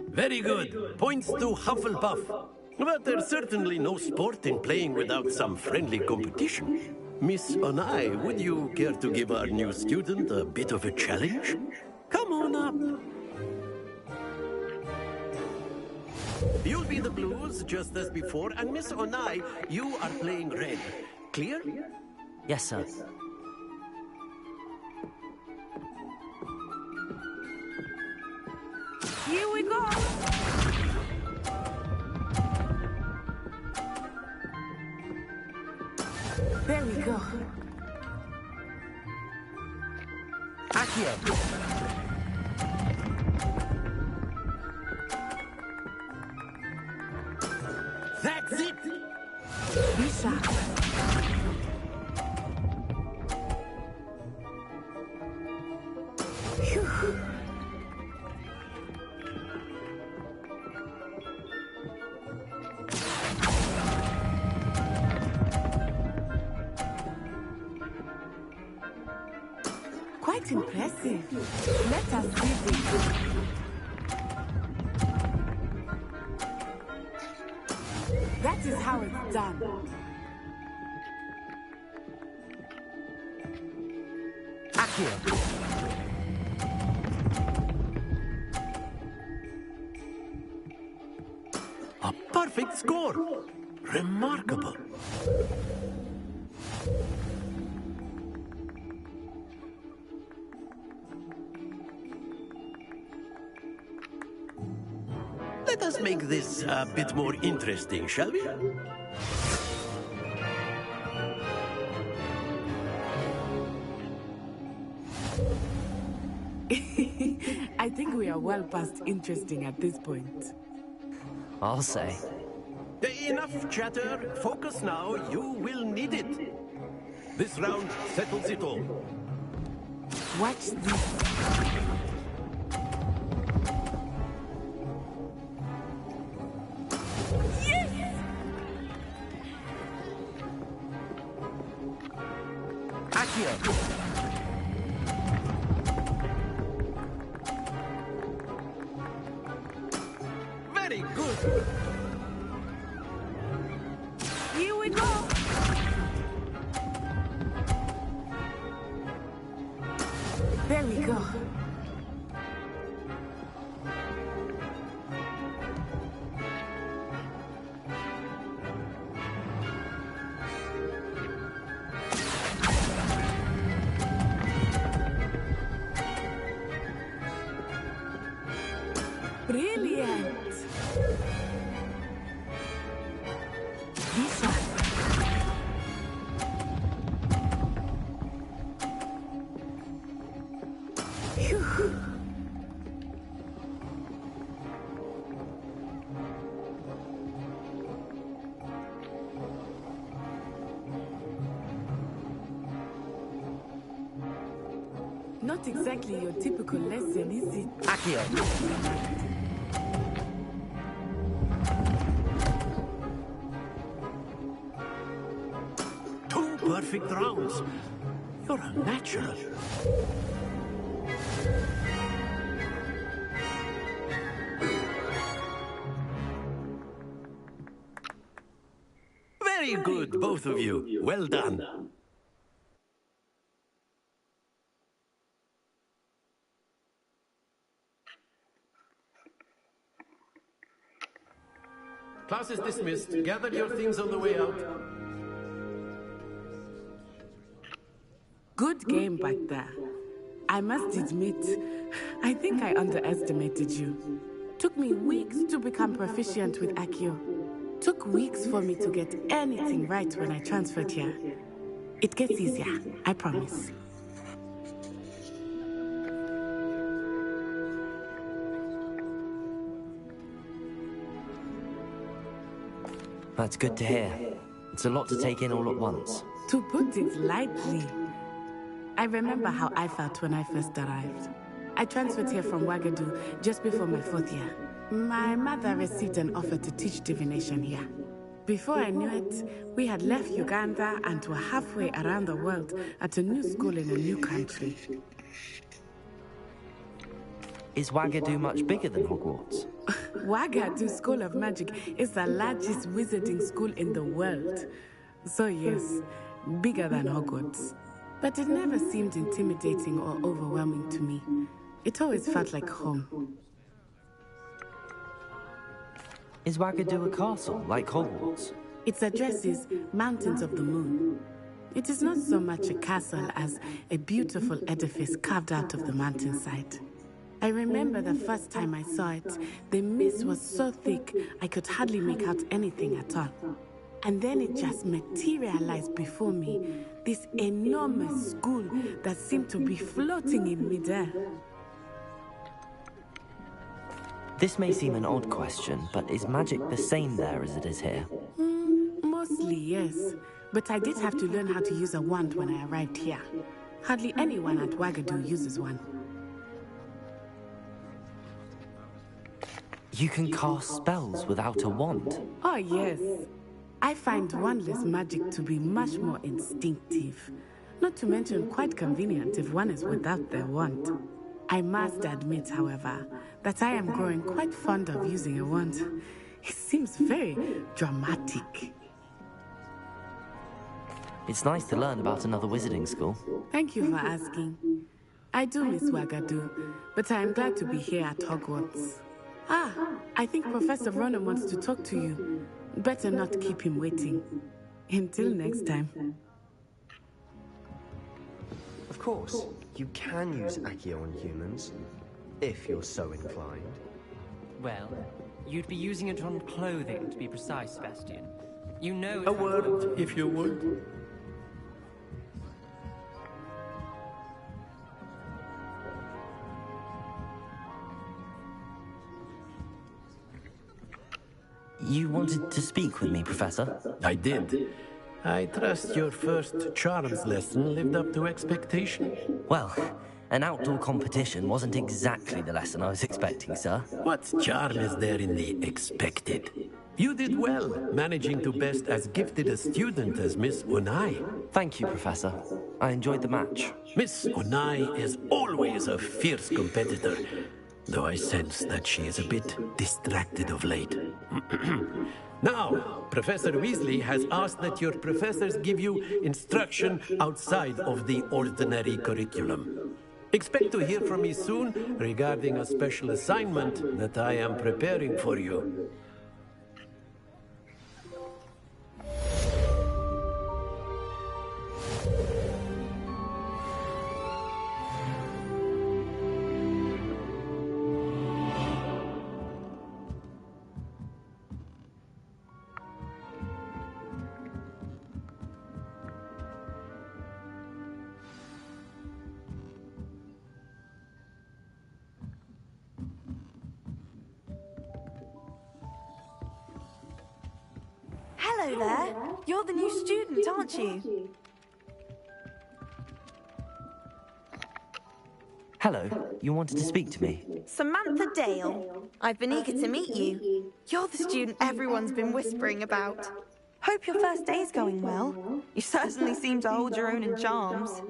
Very good. Points to Hufflepuff. But there's certainly no sport in playing without some friendly competition. Miss Onai, would you care to give our new student a bit of a challenge? Come on up. You'll be the blues, just as before, and Miss Onai, you are playing red. Clear? Yes, sir. Here we go. There we go. Accio. That's it! Be sharp. Quite impressive. Let us see this. That is how it's done. Accio. A perfect score. Remarkable. Let us make this a bit more interesting, shall we? I think we are well past interesting at this point. I'll say. Enough chatter. Focus now. You will need it. This round settles it all. Watch this. Very good. Here we go. There we go. Brilliant. This one. Phew. Not exactly your typical lesson, is it? Accio. Two perfect rounds. You're a natural. Very good, both of you. Well done. Class is dismissed. Gather your things on the way out. Good game back there. I must admit, I think I underestimated you. Took me weeks to become proficient with Accio. Took weeks for me to get anything right when I transferred here. It gets easier, I promise. That's good to hear. It's a lot to take in all at once. To put it lightly, I remember how I felt when I first arrived. I transferred here from Ouagadougou just before my 4th year. My mother received an offer to teach divination here. Before I knew it, we had left Uganda and were halfway around the world at a new school in a new country. Is Ouagadougou much bigger than Hogwarts? Ouagadougou School of Magic is the largest wizarding school in the world. So yes, bigger than Hogwarts. But it never seemed intimidating or overwhelming to me. It always felt like home. Is Ouagadougou a castle, like Hogwarts? Its address is Mountains of the Moon. It is not so much a castle as a beautiful edifice carved out of the mountainside. I remember the first time I saw it, the mist was so thick I could hardly make out anything at all. And then it just materialized before me, this enormous school that seemed to be floating in midair. This may seem an odd question, but is magic the same there as it is here? Mostly, yes. But I did have to learn how to use a wand when I arrived here. Hardly anyone at Ouagadougou uses one. You can cast spells without a wand. Oh, yes. I find wandless magic to be much more instinctive. Not to mention quite convenient if one is without their wand. I must admit, however, that I am growing quite fond of using a wand. It seems very dramatic. It's nice to learn about another wizarding school. Thank you for asking. I do miss Wagadu, but I am glad to be here at Hogwarts. Ah, I think Professor Ronan wants to talk to you. Better not keep him waiting. Until next time. Of course, you can use Accio on humans, if you're so inclined. Well, you'd be using it on clothing, to be precise, Sebastian. You know... A word, if you would. You wanted to speak with me, Professor? I did. I trust your first charms lesson lived up to expectation. Well, an outdoor competition wasn't exactly the lesson I was expecting, sir. What charm is there in the expected? You did well, managing to best as gifted a student as Miss Unai. Thank you, Professor. I enjoyed the match. Miss Unai is always a fierce competitor, though I sense that she is a bit distracted of late. Now, Professor Weasley has asked that your professors give you instruction outside of the ordinary curriculum. Expect to hear from me soon regarding a special assignment that I am preparing for you. Hello there. You're the new student, aren't you? Hello, you wanted to speak to me? Samantha Dale. I've been eager to meet you. You're the student everyone's been whispering about. Hope your first day's going well. You certainly seem to hold your own in charms.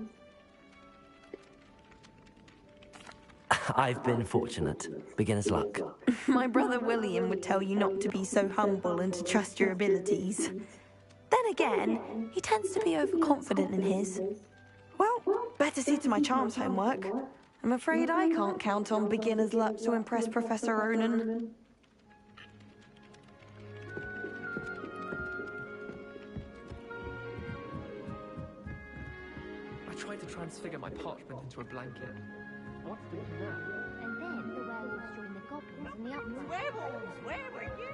I've been fortunate. Beginner's luck. My brother William would tell you not to be so humble and to trust your abilities. Then again, he tends to be overconfident in his. Well, better see to my charms homework. I'm afraid I can't count on beginner's luck to impress Professor Ronan. I tried to transfigure my parchment into a blanket. What's this now? And then the werewolves joined the goblins in the uprising. Werewolves, where were you?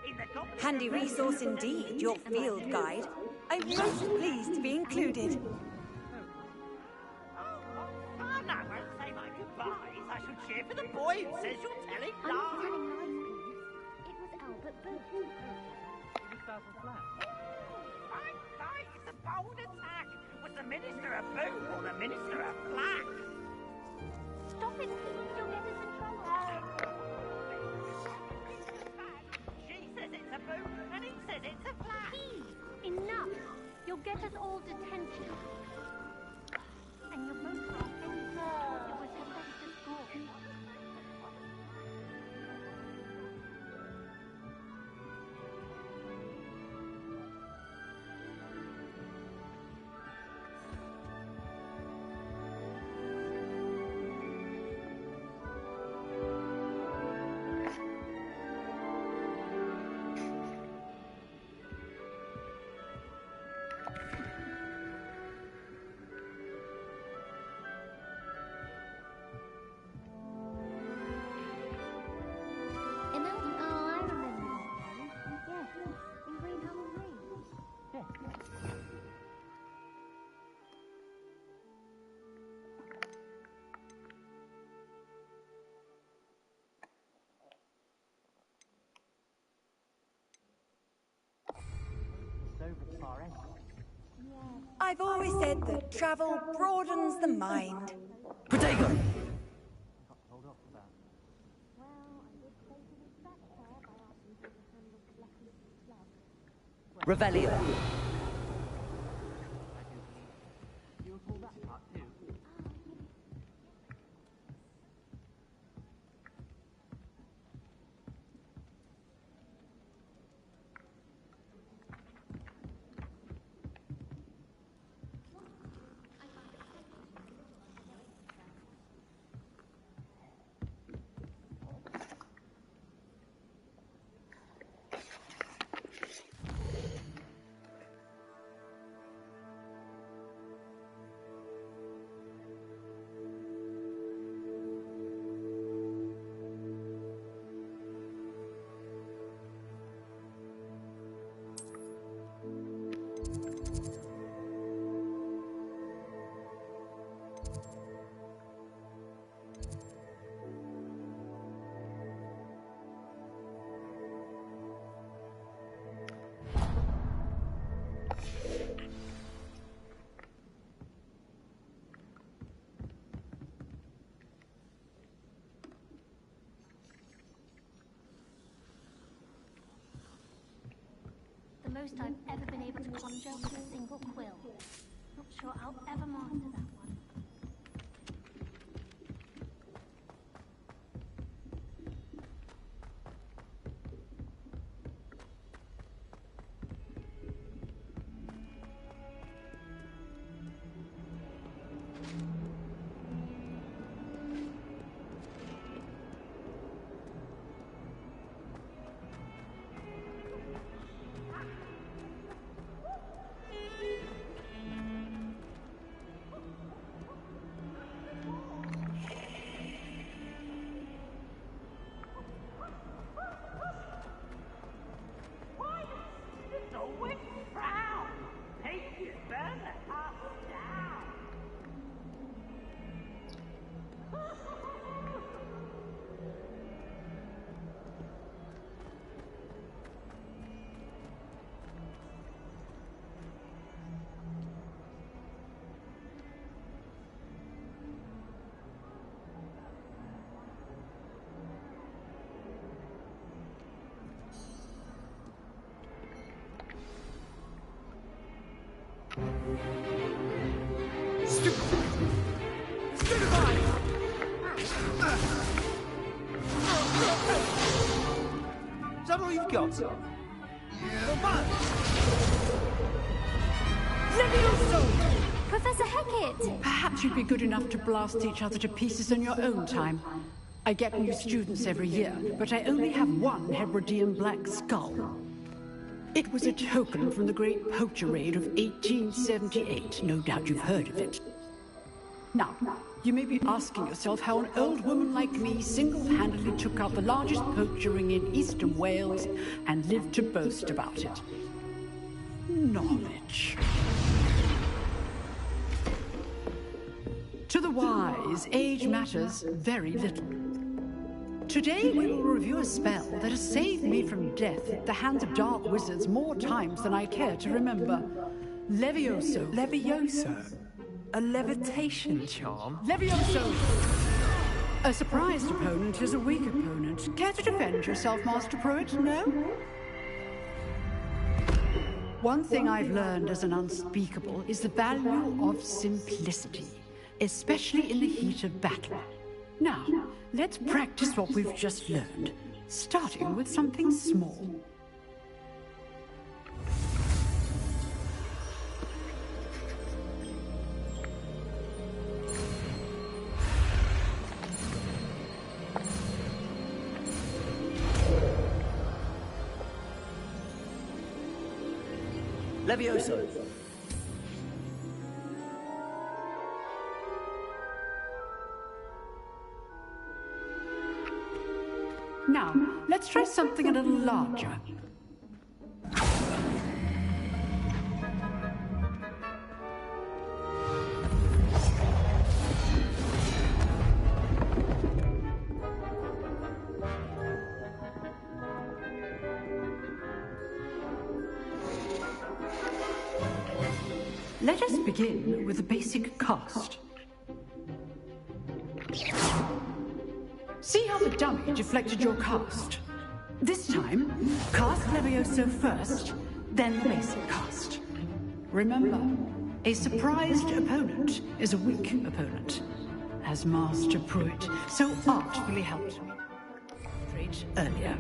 In the goblin... Handy resource indeed, your field guide. I'm most pleased to be included. Oh, no, I won't say my goodbyes. I shall cheer for the boy who says you're telling I'm not lies. telling lies, please. It was Albert Booth. Right, it's a bold attack. Was the Minister a boo or the Minister a black? Stop it, please. You'll get us in trouble. She says it's a boo and he says it's a black. Please, enough. You'll get us all detention. And you're both wrong. It was her best to score. I've always said that travel broadens the mind. Protego! Revelio. You recall that part too? The most I've ever been able to conjure with a single quill. Not sure I'll ever master that one. Is that all you've got? Professor Hecat! Perhaps you'd be good enough to blast each other to pieces in your own time. I get new students every year, but I only have one Hebridean black skull. It was a token from the Great Poacher Raid of 1878. No doubt you've heard of it. Now, you may be asking yourself how an old woman like me single-handedly took out the largest poacher ring in eastern Wales and lived to boast about it. Knowledge. To the wise, age matters very little. Today we will review a spell that has saved me from death at the hands of dark wizards more times than I care to remember. Levioso. Levioso? A levitation charm? Levioso! A surprised opponent is a weak opponent. Care to defend yourself, Master Pruitt? No? One thing I've learned as an unspeakable is the value of simplicity, especially in the heat of battle. Now, let's practice what we've just learned, starting with something small. Levioso. Now, let's try something a little larger. Let us begin with the basic cast. See how the dummy deflected your cast? This time, cast Levioso first, then the basic cast. Remember, a surprised opponent is a weak opponent, as Master Pruitt so artfully helped me demonstrate earlier.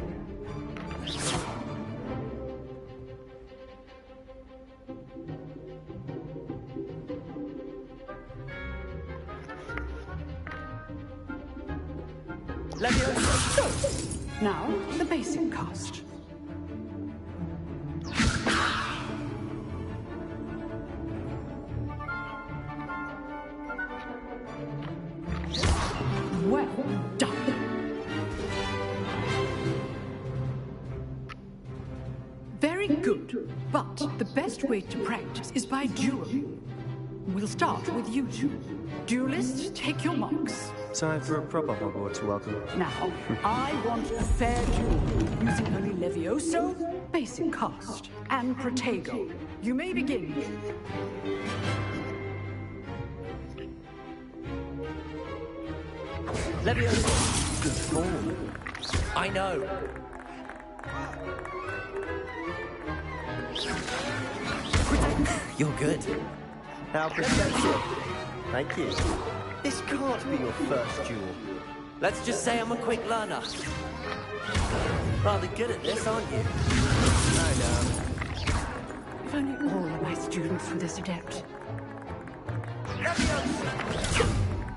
Now, the basic cast. Well done. Very good, but the best way to practice is by dueling. We'll start with you two. Duelists, take your marks. Time for a proper Hogwarts welcome. Now, I want a fair duel using only Levioso, basic cast, and Protego. You may begin. Levioso. Good form. I know. You're good. How perceptive. Thank you. This can't be your first duel. Let's just say I'm a quick learner. Rather good at this, aren't you? I know. If only all of my students were this adept.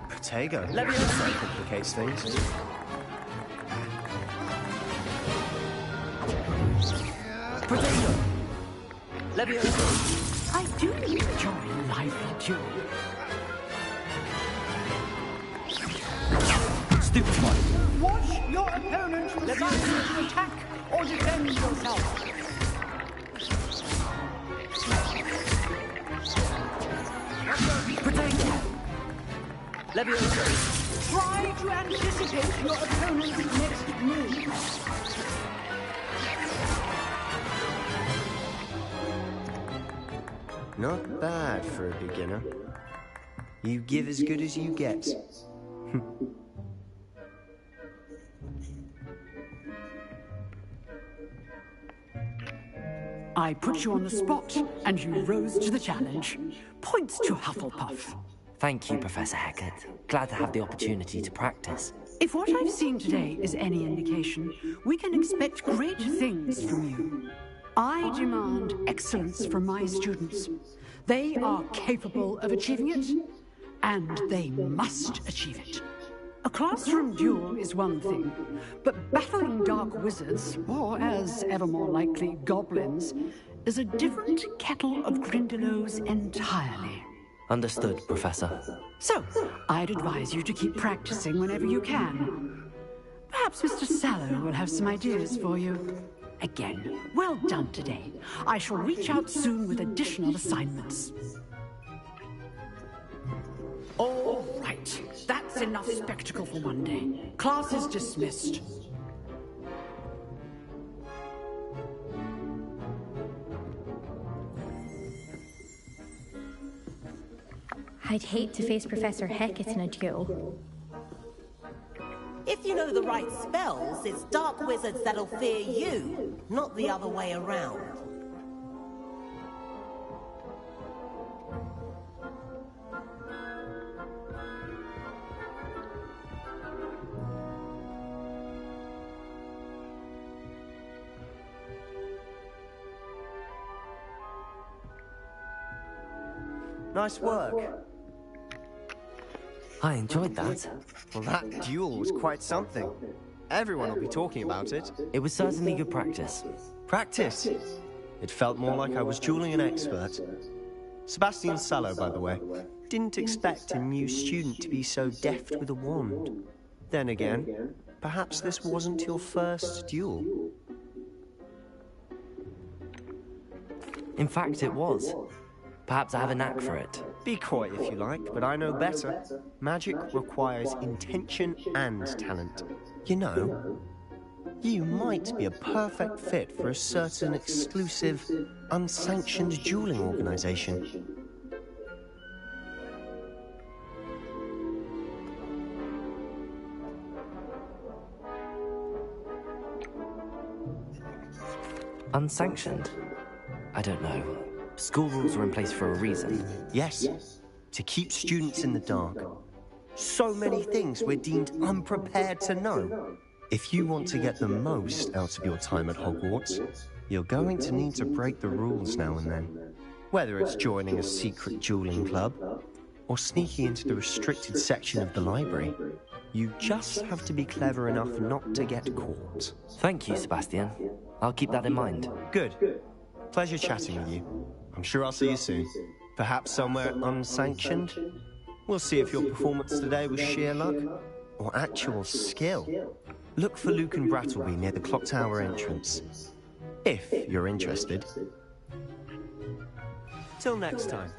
Protego. Levioso. That complicates things. Protego. Levioso. I do enjoy lively duel. Stupid one. Watch your opponent decide to attack or defend yourself. Protego. Levioso. Try to anticipate your opponent's next move. Not bad for a beginner. You give as good as you get. I put you on the spot, and you rose to the challenge. Points to Hufflepuff. Thank you, Professor Hecat. Glad to have the opportunity to practice. If what I've seen today is any indication, we can expect great things from you. I demand excellence from my students. They are capable of achieving it, and they must achieve it. A classroom duel is one thing, but battling dark wizards, or as ever more likely, goblins, is a different kettle of Grindylows entirely. Understood, Professor. So, I'd advise you to keep practicing whenever you can. Perhaps Mr. Sallow will have some ideas for you. Again, well done today. I shall reach out soon with additional assignments. All right, that's enough spectacle for one day. Class is dismissed. I'd hate to face Professor Hecat in a duel. If you know the right spells, it's dark wizards that'll fear you, not the other way around. Nice work. I enjoyed that. Well, that duel was quite something. Everyone will be talking about it. It was certainly good practice. Practice? It felt more like I was dueling an expert. Sebastian Sallow, by the way. Didn't expect a new student to be so deft with a wand. Then again, perhaps this wasn't your first duel. In fact, it was. Perhaps I have a knack for it. Be coy if you like, but I know better. Magic requires intention and talent. You know, you might be a perfect fit for a certain exclusive, unsanctioned dueling organization. Unsanctioned? I don't know. School rules are in place for a reason. Yes, to keep students in the dark. So many things we're deemed unprepared to know. If you want to get the most out of your time at Hogwarts, you're going to need to break the rules now and then. Whether it's joining a secret dueling club, or sneaking into the restricted section of the library, you just have to be clever enough not to get caught. Thank you, Sebastian. I'll keep that in mind. Good. Pleasure chatting with you. I'm sure I'll see you soon. Perhaps somewhere unsanctioned? We'll see if your performance today was sheer luck or actual skill. Look for Luke and Brattleby near the clock tower entrance, if you're interested. Till next time.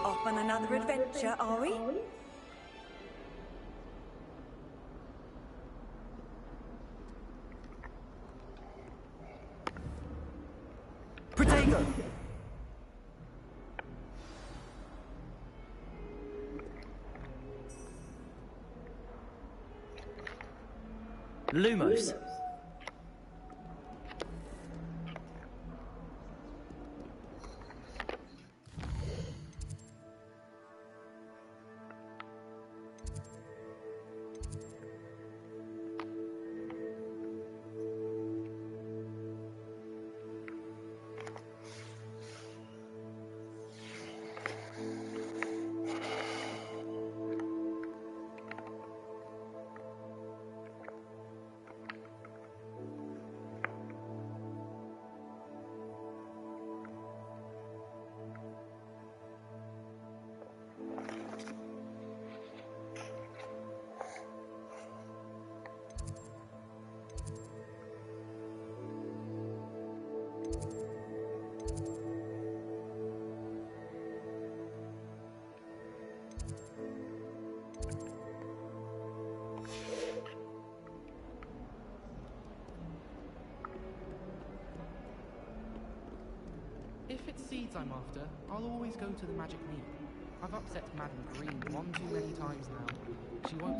Off on another adventure, are we? Protego! Lumos. If it's seeds I'm after, I'll always go to the magic meat. I've upset Madam Green one too many times now. She won't